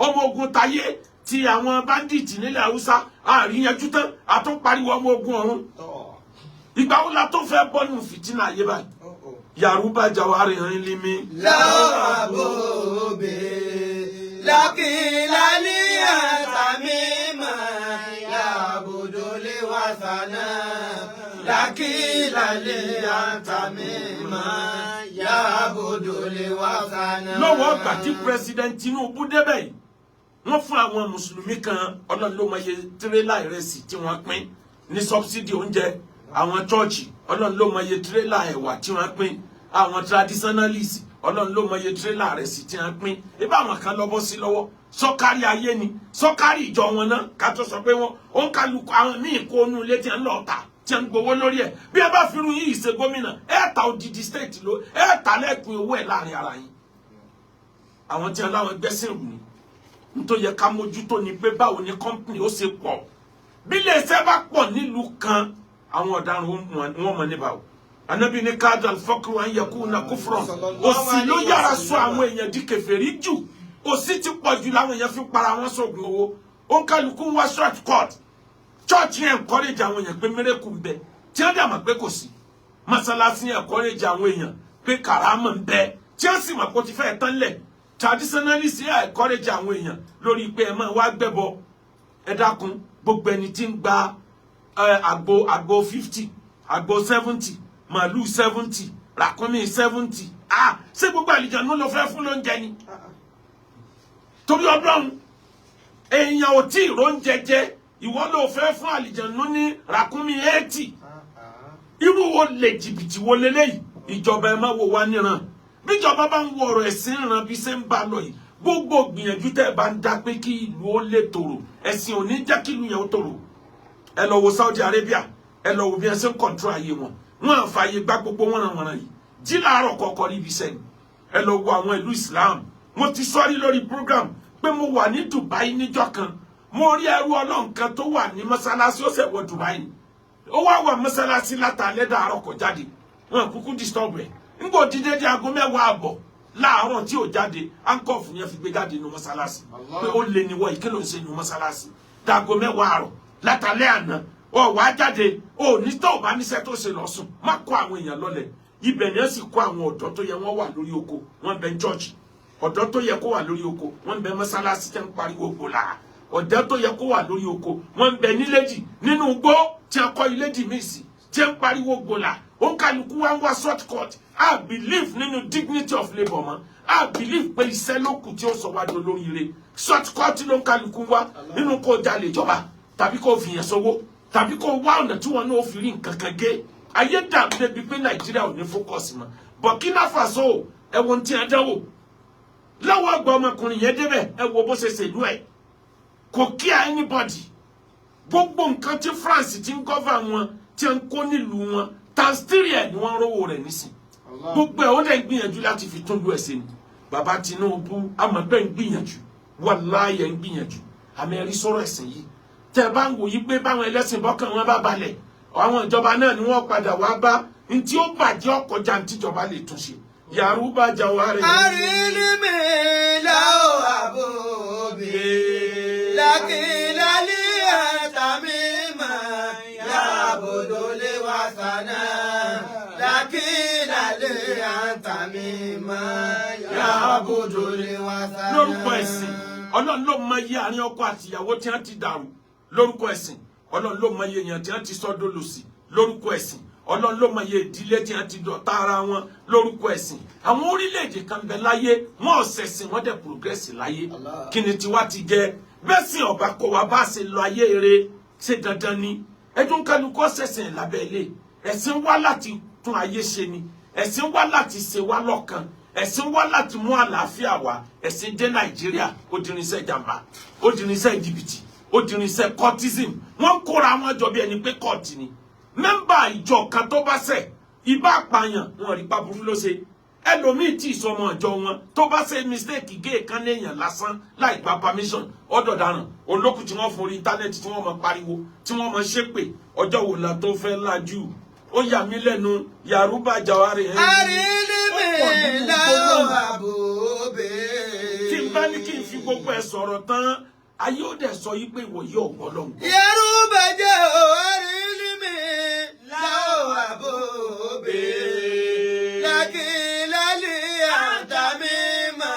ọmọ ogun tayé ti àwọn bandits nílẹ̀ Haúsá àríyànjú tán àtún pariwo ọmọ ogun ọ̀run ìgbà wo la tó fẹ́ bọ́ nù fìtínà ayé báyìí Yaruba Jawari hàn limi. láwọn àbòbè lákìlá ní àtàmímà yàbòdò lè wá sànà lákìlá lè àtàmímà yàbòdò lè wá sànà. lọ́wọ́ ọgbà tí President Tinubu débẹ̀ yìí wọ́n fún àwọn mùsùlùmí kan Ọlọ́run ló mọ iye tírélà ìrẹsì tí wọ́n pín ní subsidy oúnjẹ àwọn chọ́ọ̀chì Ọlọ́run ló mọ iye tírélà ẹ̀wà tí wọ́n pín àwọn traditionalists Ọlọ́run ló mọ iye tírélà ìrẹsì tí wọ́n pín ibà àwọn kan lọ́bọ́ sí lọ́wọ́ sọ́kárí ayé ni sọ́kárí ìjọ wọn náà ká tó sọ pé wọ́n ó ń kálukú àwọn míì kó inú ilé tí wọ́n lọ tà tí wọ́n gbowó lórí ẹ̀ bí ẹ bá fi irun yìí ṣe gómìnà ẹ̀ ta odidi state ló ẹ̀ ta lẹ́kùn owó ẹ̀ láàrin ara yín àwọn tí wọ́n láwọn gbẹ́sìn rù ní nítorí yẹ ká mójútó ni pé báwo ni company ó ṣe pọ̀ bí iléeṣẹ́ bá pọ̀ nílùú kan àwọn ọ̀daràn wọn mọ̀ níbà o Ànábì ní káàdà fọ́kùrù à ń yẹ kú na kúfúrọ̀ òsì ló yára sọ àwọn èèyàn di kèfèrí jù òsì ti pọ̀ jù láwọn èèyàn fi para wọn sóògùn owó ó ń kálukú wá short cut church encourage àwọn èèyàn pé miracle ń bẹ tí wọ́n dà mọ̀ pé kò sí mọ́sálásí encourage àwọn èèyàn pé karama ń bẹ tí wọ́n sì mọ̀ pé ó ti fẹ́ tán lẹ̀ traditionalist encourage àwọn èèyàn lórí pé ẹ máa wá gbẹ́bọ ẹ dákun gbogbo ẹni tí ń gba àgbo 50 àgbo 70 màálù 70 ràkúnmí 70 ṣé gbogbo àlìjànnú ló fẹ́ fún lóúnjẹ ni torí Ọlọ́run èèyàn ò tí ì róúnjẹ jẹ ìwọ ló fẹ́ fún àlìjànnú ní ràkúnmí 80 irú wo lè jìbìtì wo leléyìí ìjọba ẹ má wo wá níran bíjọba bá ń wo ọ̀rọ̀ ẹ̀sìn ìran bí ṣe ń bá lọ yìí gbogbo gbìyànjú tẹ́ bá ń dá pé kí ìlú ó lè tòrò ẹ̀sìn ò ní jẹ́ kí ìlú yẹn ó tòrò ẹ lọ wo Saudi Arabia ẹ lọ wo bí ẹ ṣe ń control ayé wọn àfààyè gbá gbogbo wọn yìí jí láàárọ̀ kọ̀ọ̀kan níbi sẹ́ni ẹ lọ wo àwọn ìlú Islam mo ti sọrí lórí program pé mo wà ní Dubai níjọ́ kan mo rí ẹrú Ọlọ́run kan tó wà ní mọ́sálásí ó ṣe wọ Dubai ni ó wá wà mọ́sálásí látàlẹ́ dàárọ̀ kò jáde wọn kúkú disturb ẹ̀ ńgbò dídé di aago 10:00 láàárọ̀ tí ò jáde ankọ́ọ̀fù yẹn fi gbé jáde nínú mọ́sálásí pé ó lè ní wọ́ ìkélò ń ṣe nínú mọ́sálásí dàgọ́ 10:00 látàlẹ́ àná ó wá jáde ó ní tó bá níṣẹ́ tó ṣe lọ sùn má kó àwọn èèyàn lọ́lẹ̀ ibẹ̀ ni ó sì kó àwọn ọ̀dọ́ tó yẹ wọ́n wà lórí oko wọ́n bẹ church ọ̀dọ́ tó yẹ kó wà lórí oko wọ́n bẹ mọ́sálásí tẹ́ ń pariwo gbòòlà ọ̀dọ́ tó yẹ kó wà lórí oko wọ́n bẹ nílédì nínú igbó tí a kọ́ ilédì míì sí tí ń pariwo gbòòlà ó kálukú wá ń wá short cut I believe nínú dignity of labour mọ́ I believe pé iṣẹ́ ló kù tí ó sọ wá lórí ire short cut ló ń kálukú wá nínú kó jalè ìjọba tàbí kó fìyàn sówó tàbí kó wá ọ̀nà tí wọn náà fi rí nǹkan kan gé ayé dàbí débi pé Nàìjíríà ò ní fókọ̀sì mọ́ Burkina Faso ẹ̀wọ̀n tí a dánwò lọ́wọ́ ọgbà ọmọkùnrin yẹn débẹ̀ ẹ wo bó ṣe ṣèlú ẹ̀ kò kí anybody gbogbo nǹkan tí France ti ń gọ́fà wọn tí ń kó nílùú wọn tanstiria ni wọ́n rówó rẹ̀ nísìn gbogbo ẹ̀ ó dẹ̀ ń gbìyànjú láti fi tún lu ẹ̀sìn ni bàbá Tinubu amọ̀pẹ́ ń gbìyànjú wàláyé ń gbìyànjú àmì ẹ̀rí sọ̀rọ̀ ẹ̀sìn yìí tẹ́ bá ń wò yí pé báwọn ẹlẹ́sìn bọ́kàn wọn bá balẹ̀ àwọn ìjọba náà ni wọ́n padà wá bá ní tí ó bàjẹ́ ọkọjà ní tíjọba lè tún ṣe Yaruba Jaware. Arilimi lao abobi lakilali atamima yabudole wasana lakilali atamima yabudole wasana. Lórúkọ ẹ̀sìn Ọlọ́run ló mọ iye àárín ọkọ àti ìyàwó tí wọ́n ti dàrú lórúkọ ẹ̀sìn Ọlọ́run ló mọ iye èèyàn tí wọ́n ti sọ́dọ̀ lòsì lórúkọ ẹ̀sìn Ọlọ́run ló mọ iye ìdílé tí wọ́n ti dọ̀tá ara wọn lórúkọ ẹ̀sìn àwọn orílẹ̀-èdè kan bẹ láyé wọn ò ṣẹ̀sìn wọn dẹ̀ progress láyé kí ni tiwa ti jẹ́ bẹ́ẹ̀ sìn ọ̀bà kó wa bá ṣe lọ ayé eré ṣe dandan ni ẹdún kálukọ́ ṣẹ̀sìn lábẹ́ ilé ẹ̀sìn wá láti tún ayé ṣe ni ẹ̀sìn wá láti ṣe wá lọ́kàn ẹ̀sìn wá láti mú àlàáfíà wá ẹ̀sìn dé Nàìjíríà ó dirinṣẹ́ jàmbá ó dirinṣẹ́ jìbìtì ó dirinṣẹ́ cultism wọ́n kóra wọn jọ bí ẹni pé kọ́ọ̀tì ni mẹ́mbà ìjọ kan tó bá ṣẹ̀ ìbá àpààyàn wọn rí pàbùrú ló ṣe ẹlòmíì tí ìsọmọ ìjọ wọn tó bá ṣe mistake gé kan léèyàn lásán láì gba permission ọ̀dọ̀ dáràn olókùn tí wọ́n forí íńtánẹ́ẹ̀tì tí wọ́n mọ pariwo tí wọ́n mọ ṣépè ọjọ́ wo la tó fẹ́ lajú ó yà mí lẹ́nu Yaruba Jaware. Arilimi lao abobi. tí n bá ní kí n fi gbogbo ẹ̀ sọ̀rọ̀ tán ayé ó dẹ̀ sọ yí pé ìwọ yóò gbọ́ lọ́hùn. Yaruba jẹ́ arilimi lao abobi lakilali atamima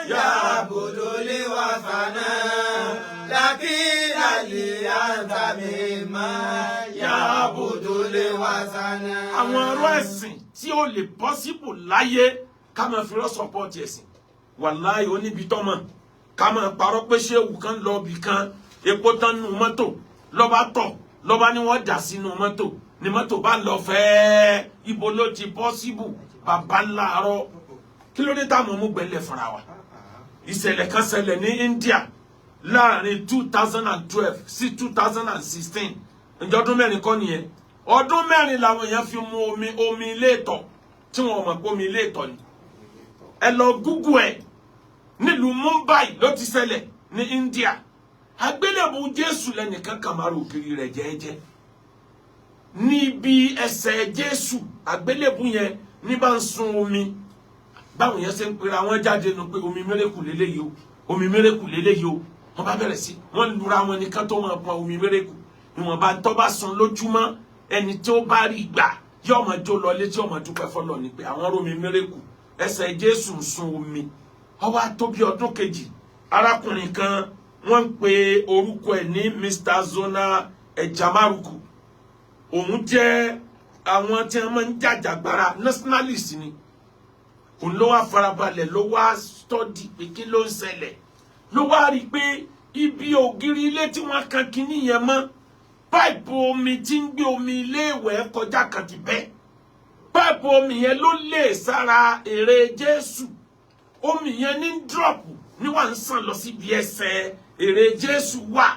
yabudole wasana lakilali atamima yabudole wasana. àwọn ọ̀rọ̀ ẹ̀sìn tí ó lè possible láyé ká máa fi rọ́ support ẹ̀sìn wàláhì oníbi tọ́mọ̀ ká máa parọ́ pé ṣéwù kan lọ bì kan epo tán nínú mọ́tò lọ́ba tọ̀ lọ́ba ni wọ́n dà sínú mọ́tò ni mọ́tò bá lọ fẹ́ẹ́ ibo ló ti possible bàbá ńlá arọ́ kí ló dé táwọn mú gbẹ̀lẹ̀ fúnra wa ìṣẹ̀lẹ̀ kan ṣẹlẹ̀ ní India láàrin 2012 sí 2016 ǹjọ́ ọdún mẹ́rin kọ́ nìyẹn ọdún mẹ́rin làwọn èèyàn fi mu omi ilé ìtọ̀ tí wọ́n mọ̀ pé omi ilé ìtọ̀ ni ẹ lọ Google ẹ̀ nílùú Mumbai ló ti ṣẹlẹ̀ ní India àgbélébùú Jésù lẹ́nìkan kàmárò ògiri rẹ̀ jẹ́ẹ́jẹ́ níbi ẹsẹ̀ Jésù àgbélébùú yẹn ní bá ń sun omi báwọn yẹn ṣe ń pera wọn jáde nu pé omi mérekù lélẹ́yìí o omi mérekù lélẹ́yìí o wọ́n bá bẹ̀rẹ̀ sí wọ́n lura wọn nìkan tó máa pọn omi mérekù ìwọ̀nba tó bá sun lójúmọ́ ẹni tí ó bá rí gbà yóò máa jó lọ létí ọmọ dúpẹ́ fọlọ́ ni pé àwọn rómi mírèkù ẹsẹ̀ Jésù ń sun omi ó wá tó bí ọdún kejì arákùnrin kan wọ́n ń pe orúkọ ẹ̀ ní Mr. Zona Ejamaruku òun jẹ́ àwọn tí wọ́n máa ń jàjàgbara nationalist ni òun ló wá farabalẹ̀ ló wá study pé kí ló ń ṣẹlẹ̀ ló wá rí i pé ibi ògiri ilé tí wọ́n kan kinní yẹn mọ́ páìpù omi tí ń gbé omi ilé ìwẹ̀ kọjá kan ti bẹ́ páìpù omi yẹn ló lè sára ère Jésù omi yẹn ní dírọ̀pù ní wà ń sàn lọ síbi ẹsẹ̀ ère Jésù wà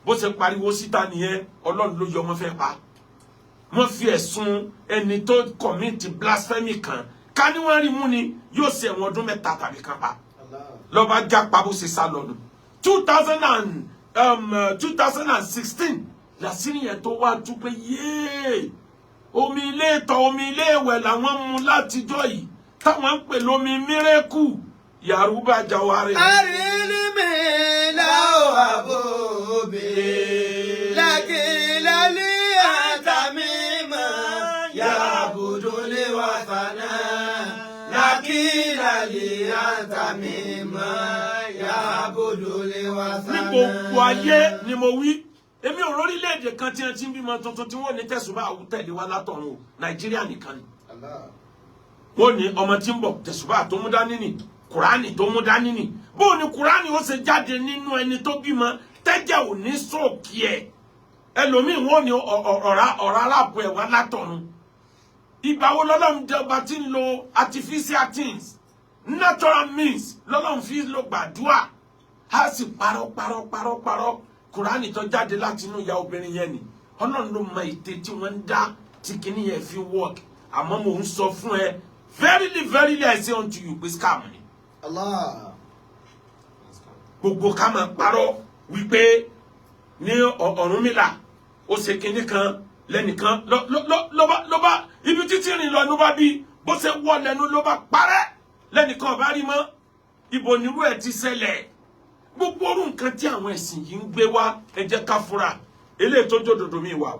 bó ṣe pariwo síta nìyẹn Ọlọ́run ló yọ ọmọ fẹ́ pa wọ́n fi ẹ̀sùn ẹni tó commit blasphemy kan ká ní wọ́n rí mú ni yóò ṣe ẹ̀wọ̀n ọdún 3 tàbí kan pa lọ́ba jápa bó ṣe sá lọ́nu 2016 làṣírí yẹn tó wá tú pé yéé omi ilé ìtọ̀ omi ilé ìwẹ̀ làwọn mú látijọ́ yìí táwọn ń pè lómi mírèkù Yaruba Jawari. àrílí mi láwọ̀ àbòbè lákìlálí àtàmì mọ́ yàbùdó lé wà fànà lákìlálí àtàmì mọ́ yàbùdó lé wà fànà. ní gbogbo ayé ni mo wí èmi ò lórílẹ̀-èdè kan tí wọ́n ti ń bímọ tuntun tí wọ́n ní tẹ̀sùbá àwùtẹ̀lé wa látọ̀run o Nàìjíríà nìkan ni wọ́n ní ọmọ tí ń bọ̀ tẹ̀sùbá tó mú dání nì Kùránì tó mú dání nì bó ni Kùránì ó ṣe jáde nínú ẹni tó bímọ tẹ́jẹ̀ ò ní sóòkì ẹ̀ ẹlòmíì wọ́n ní ọ̀rá aláàbò ẹ̀ wá látọ̀run ìgbà wo lọ́lọ́run jọba tí ń lo artificial things natural means lọ́lọ́run fi lo gbàdúrà á sì parọ́ Kùránì tó jáde láti inú ìyá obìnrin yẹn ni Ọlọ́run ló mọ ète tí wọ́n ń dá tí kinní yẹn fi work àmọ́ mò ń sọ fún ẹ verily I say unto you pé scam ni. gbogbo ká máa parọ́ wípé ní Ọ̀rúnmìlà ó ṣe kinní kan lẹ́nìkan ló bá ibi títí rìn lọ ló bá bí bó ṣe wọ́ lẹ́nu ló bá parẹ́ lẹ́nìkan ọ̀bá rí mọ́ ibo nírú ẹ̀ ti ṣẹlẹ̀ gbogbo orú nǹkan tí àwọn ẹ̀sìn yìí ń gbé wá ẹ jẹ́ ká fura eléyìí tó jòdòdó mi wà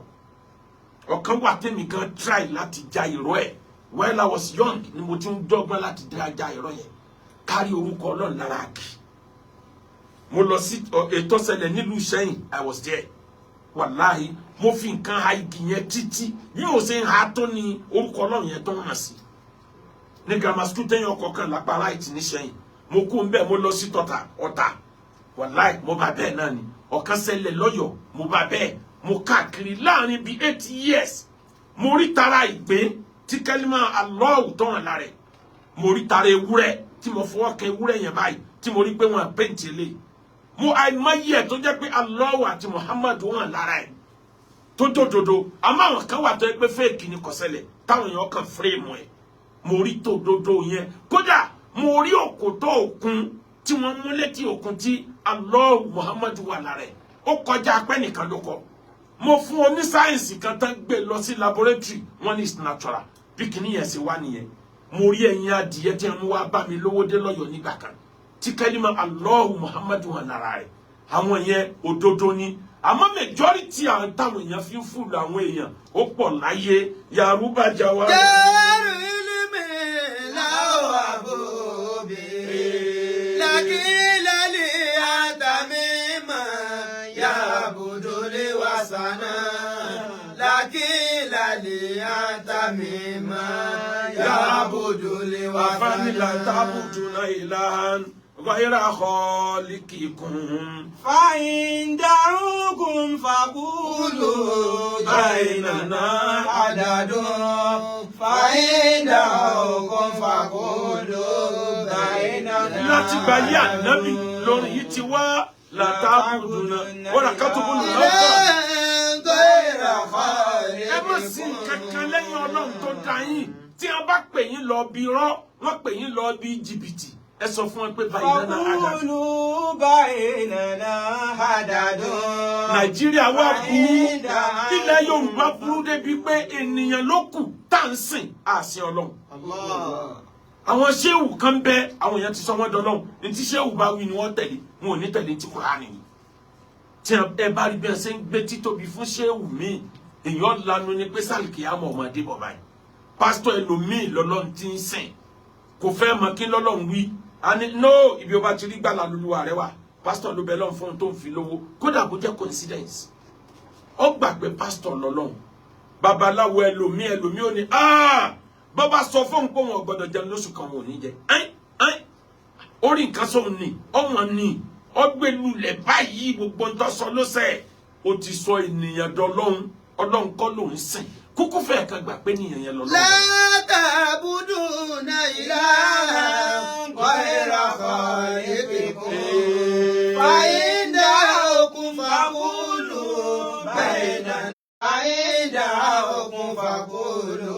ọ̀kan wà tèmi gan try láti ja ìró ẹ̀ while I was young ni mo ti ń dọ́gbọ́n láti ja ìró yẹn kárí orúkọ Ọlọ́run lára àkì mo lọ sí ètò ṣẹlẹ̀ nílùú Ìṣẹ́yìn I was there wàláhì mo fi nǹkan ha igi yẹn títí bí mo ṣe ń ha tó ní orúkọ Ọlọ́run yẹn tó ń hàn sí ní grammar school tẹ́yìn ọkọ̀ kan lápá right ní Ìṣẹ́yìn mo kú ń bẹ́ẹ̀ mo lọ sí Ọ̀tà wàláì mo bá bẹ́ẹ̀ náà ni ọ̀kan ṣẹlẹ̀ lọ́yọ̀ mo bá bẹ́ẹ̀ mo káàkiri láàrin bíi 8 years mo rí tara ìgbín tí kẹ́límà Allahu tó hàn lára ẹ̀ mo rí tara ewúrẹ́ tí mo fọwọ́ kan ewúrẹ́ yẹn báyìí tí mo rí pé wọ́n pẹ́ǹtì lé mo àìmọye ẹ̀ tó jẹ́ pé Allahu àti Muhammadu hàn lára ẹ̀ tó dòdòdó àmọ́ àwọn kan wà tó yẹ pé fẹ́ẹ̀kì ni kò ṣẹlẹ̀ táwọn èèyàn kan fírèmù ẹ̀ mo rí tó dòdò yẹn kódà mo rí òkòtó òkun tí wọ́n mú létí òkun tí Allahu Muhammadu wà lára ẹ̀ ó kọjá apẹ́ nìkan ló kọ mo fún oní sáyẹ̀nsì kan tán gbé lọ sí laboratory wọ́n ní is natural bí kìíní yẹn ṣe wá nìyẹn mo rí ẹyin adìyẹ tí wọ́n wá bá mi lówó dé lọ́yọ̀ nígbà kan tí kẹ́límà Allahu Muhammadu wà lára ẹ̀ àwọn yẹn òdodo ni àmọ́ majority àwọn táwọn èèyàn fi ń fúlù àwọn èèyàn ó pọ̀ láyé Yaruba Jawari. وفمن لا تعبدون إلها غير خالقكم فإن دعوكم فقولوا بيننا عدد فإن دعوكم فقولوا بيننا láti gba yí ànábì lórí yìí ti wá látàbùdùnà wọ́n rà ká tó bó lù lọ́kọ̀. ẹ má sí kankan lẹ́yìn Ọlọ́run tó dá yín tí wọ́n bá pè yín lọ bí irọ́ wọ́n pè yín lọ bí jìbìtì ẹ sọ fún wọn pé bainana hadadun. Nàìjíríà wá burú ilẹ̀ Yorùbá burú débi pé ènìyàn ló kù tá à ń sìn àsìn Ọlọ́run. àwọn ṣéwù kan bẹ àwọn èèyàn ti sọ wọn dọlọ́run ní tí ṣéwù bá wí ni wọ́n tẹ̀lé wọn ò ní tẹ̀lé tí Kùránì ni tí ẹ bá rí bí ẹ ṣe ń gbé títóbi fún ṣéwù mi èèyàn lanu ní pé sálìkì àmọ́ ọmọdé bọ̀ báyìí pásítọ̀ ẹlòmíì lọ́lọ́run ti ń sìn kò fẹ́ mọ kí lọ́lọ́run wí a ní no ibi ọba ti rí gbàlà lulúwa rẹ wà pásítọ̀ ló bẹ lọ́n fún un tó ń fi lówó kódà kó jẹ́ coincidence ó gbà pé pásítọ̀ lọ́lọ́run babaláwo ẹlòmíì ò ní bàbá sọ fún pé wọn gbọ́dọ̀ jẹun lóṣù kan wọn ò ní jẹ orí nǹkan sóhun ni ọmọ ni ọgbẹlulẹ báyìí gbogbo ntọ́ sọ lọ́sẹ̀ ó ti sọ ènìyàn dọ́lọ́hún ọlọ́run kọ́ ló ń sìn kúkú fẹ́ kan gbà pé nìyẹn yẹn lọ́lọ́run. látàbùdù nàìjíríà kọ́ra kọ́ ìpèkọ́ fàyíǹda òkun fàkúlù bàyìnà fàyíǹda òkun fàkúlù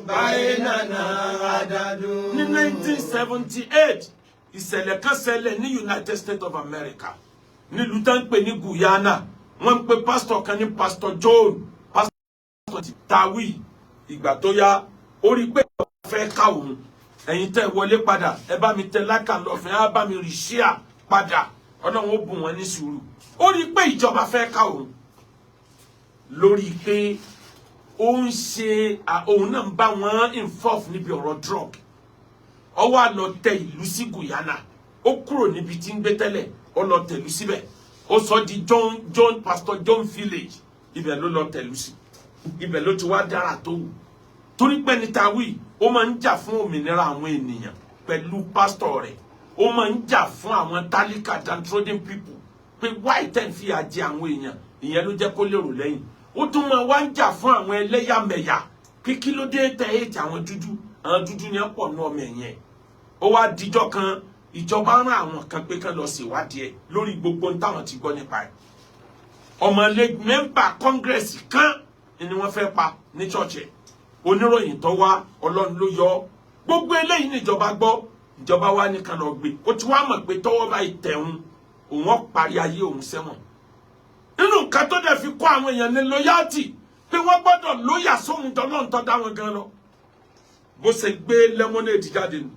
bàyìnà àdàdù. ní 1978 ìṣẹ̀lẹ̀ kan ṣẹlẹ̀ ní United States of America nílùú tá ń pè ní Guyana wọ́n ń pe pásítọ̀ kan ní Pastor John pásítọ̀ ti Tawi ìgbà tó yá ó rí pé ìjọba fẹ́ ká òun ẹ̀yin tẹ́ wọlé padà ẹ bá mi tẹ láìka lọ́fẹ̀ẹ́ á bá mi rí ṣíà padà ọlọ́run ó bù wọ́n ní sùúrù ó rí pé ìjọba fẹ́ ká òun lórí pé ó ń ṣe òun náà ń bá wọn involve níbi ọ̀rọ̀ drug ó wá lọ tẹ ìlú sí Guyana ó kúrò níbi tí ń gbé tẹ́lẹ̀ ó lọ tẹ̀lú síbẹ̀ ó sọ di Pastor John Village ibẹ̀ ló lọ tẹ̀lú sí ibẹ̀ ló ti wá dára tó wù torí pé ní Tawi ó máa ń jà fún òmìnira àwọn ènìyàn pẹ̀lú pásítọ̀ rẹ̀ ó máa ń jà fún àwọn tálíkà downtrodden people pé why ten fi àjẹ àwọn èèyàn ìyẹn ló jẹ́ kó lérò lẹ́yìn ó tún máa wá ń jà fún àwọn ẹlẹ́yàmẹ̀yà pé kí ló dé tẹ̀ èjì àwọn dúdú ni ẹ pọ̀ ní ọmọ ẹ̀yẹn ó wá dijọ́ kan ìjọba rán àwọn kan pé kán lọ ṣèwádìí ẹ̀ lórí gbogbo ohun táwọn ti gbọ́ nípa ẹ̀ ọmọlé mẹ́mbà kọ́ngírẹ́sì kan ni wọ́n fẹ́ pa ní ṣọ́ọ̀ṣì oníròyìn tó wá ọlọ́run ló yọ gbogbo eléyìí níjọba gbọ́ ìjọba wa ní kan lọ gbé ó ti wá mọ̀ pé tọ́wọ́ báyìí tẹ̀hún òun ó parí ayé òun sẹ́wọ̀n nínú nǹkan tó dẹ̀ fi kọ́ àwọn èèyàn ní loyalty pé wọ́n gbọ́dọ̀ lóyà sóhun tọ́lọ́run tó dá wọn gan lọ bó ṣe gbé lemonade jáde nù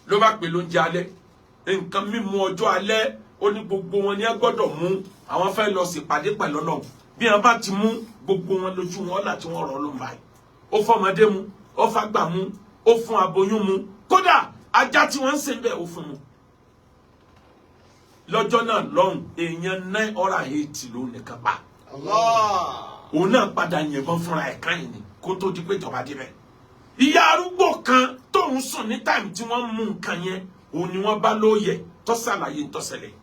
ló bá pè lóúnjẹ alẹ́ nǹkan mímu ọjọ́ alẹ́ ó ní gbogbo wọn ni ẹ gbọ́dọ̀ mú àwọn fẹ́ lọ ṣèpàdé pẹ̀lú Ọlọ́run bí wọn bá ti mú gbogbo wọn lójú wọn láti wọn rọ Ọlọ́run báyìí ó fọmọdé mu ó fàgbà mu ó fún aboyún mu kódà ajá tí wọ́n ń sè bẹ́ẹ̀ ó fún mu lọ́jọ́ náà lọ́hùn èèyàn 980 ló nìkan pa òun náà padà yìnbọn fúnra ẹ̀ káyìn ni kó tó di pé ìjọba débẹ̀ ìyá arúgbó kan tóun sùn ní táìmù tí wọ́n mú nǹkan yẹn òun ni wọ́n bá lóye tó ṣàlàyé tó ṣẹlẹ̀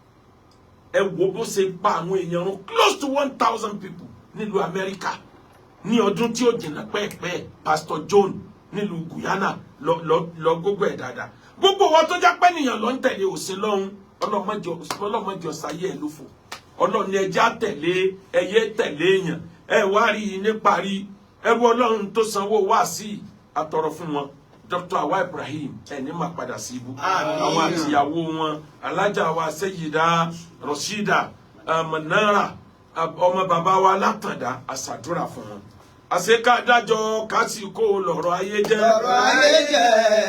ẹ wo bó ṣe pa àwọn èèyàn run close to 1,000 people nílùú Amẹ́ríkà ní ọdún tí ó jìnnà pẹ́ẹ́pẹ́ Pastor John nílùú Guyana lọ gbogbo ẹ̀ dáadáa gbogbo wọn tó já pẹ́ nìyàn lọ ń tẹ̀lé òsín lọ́hún ọlọ́mọdé ọ̀sáyé ẹ̀ ló fò ọlọ́ni ẹja tẹ̀lé ẹyẹ tẹ̀lé èèyàn ẹ wá rí i ní parí ẹrú Ọlọ́run tó sanwó wá sí àtọrọ fún wọn Dr. Awa Ibrahim ẹni máa padà sí ibú àwọn àtìyàwó wọn alájà wa Sayyida Rashida Manara ọmọ bàbá wa látàndá àṣàdúrà fún wọn àṣekádájọ kásìkò lọ́rọ̀ ayé jẹ́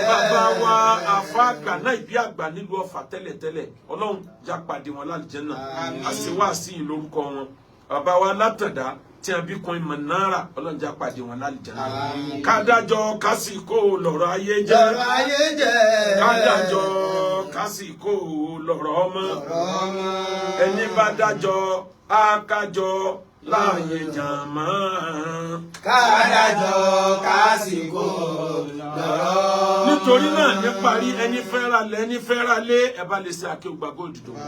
bàbá wa àfàgbà náà ìbí àgbà nílùú Ọ̀fà tẹ́lẹ̀tẹ́lẹ̀ Ọlọ́run já pàdé wọn lálùjánnà àṣewàásí lórúkọ wọn bàbá wa látàndá tí a bí kun Manara Ọlọ́run já pàdé wọn lálùjánnà kádájọ kásìkò lọ́rọ̀ ayé jẹ́ kádájọ kásìkò lọ́rọ̀ ọmọ ẹni bá dájọ akájọ láàyè jàmá kádájọ kásìkò lọ́rọ̀. nítorí náà níparí ẹni fẹ́ra lé ẹ bá lè ṣe Akeugba Gold Dome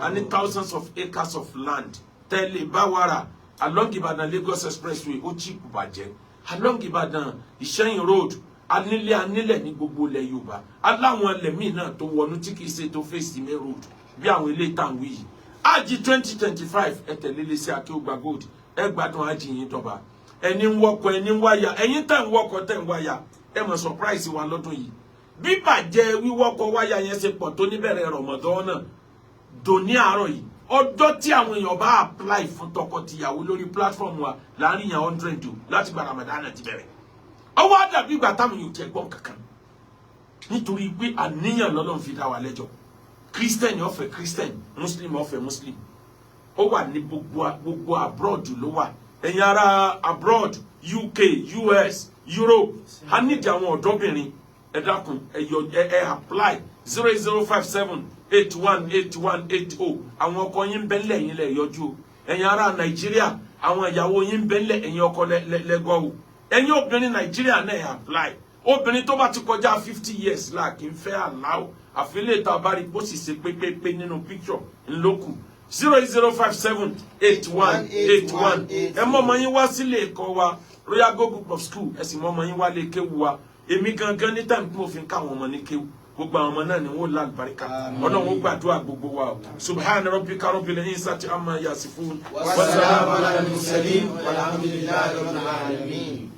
a ní thousands of acres of land tẹ́lẹ̀ báwara along Ibadan Lagos expressway ó cheap bàjẹ́ along Ibadan Ìṣẹ́yìn road anílẹ̀ ní gbogbo ilẹ̀ Yorùbá aláwọn ẹlẹ́mìí náà tó wọnú tí kìí ṣe tó face main road bí àwọn ilé ìtàn wí yìí Aji 2025 ẹ tẹ̀lé lé sí Akeugba Gold ẹ gbádùn Aji yín dọ̀bà ẹni ń wọkọ̀ ẹni ń wáyà ẹ̀yin tẹ̀ ń wọkọ̀ tẹ̀ ń wáyà ẹ mọ̀ surprise wa lọ́dún yìí bí bàjẹ́ wíwọ́kọ̀ wáyà yẹn ṣe pọ̀ tó níbẹ̀rẹ̀ Ramadan náà dòní àárọ̀ yìí ọjọ́ tí àwọn èèyàn bá apply fún tọkọ-tìyàwó lórí platform wa láàrin yàn 100 o láti gba Ramadan ti bẹ̀rẹ̀ ọwọ́ àdàbí ìgbà táwọn yóò tẹ̀ gbọ́n kankan nítorí pé àníyàn lọ́lọ́run fi dá wa lẹ́jọ́ Christian ó fẹ́ Christian Muslim ó fẹ́ Muslim ó wà ní gbogbo abroad ló wà ẹ̀yin ará abroad UK US Europe a need àwọn ọ̀dọ́bìnrin ẹ dákun ẹ apply 0057818180 àwọn ọkọ yín bẹ́ńlẹ̀ yín lẹ̀ yọjú ẹ̀yin ará Nàìjíríà àwọn ìyàwó yín bẹ́ńlẹ̀ ẹ̀yin ọkọ lẹ́gbọ́ o ẹ̀yin obìnrin Nàìjíríà náà ẹ apply obìnrin tó bá ti kọjá 50 years la kì í fẹ́ àláwọ̀ àfilẹ̀ tá a bá rí bó sì ṣe pépépé nínú picture ńlọ́kù 080578181 ẹ mọ ọmọ yín wá sílé ẹ̀kọ́ wa Royal Go Group of School ẹ sì mọ ọmọ yín wá lé kéwu wa èmi gangan ní time tí mo fi ń káwọn ọmọ ní kéwu gbogbo àwọn ọmọ náà ni wọn lá àlùbáríkà Ọlọ́run ó gbàdúrà gbogbo wa o subhana rabbika rabbil izzati amma yasifun wa salamun ala al mursalin walhamdulillahi rabbil alamin.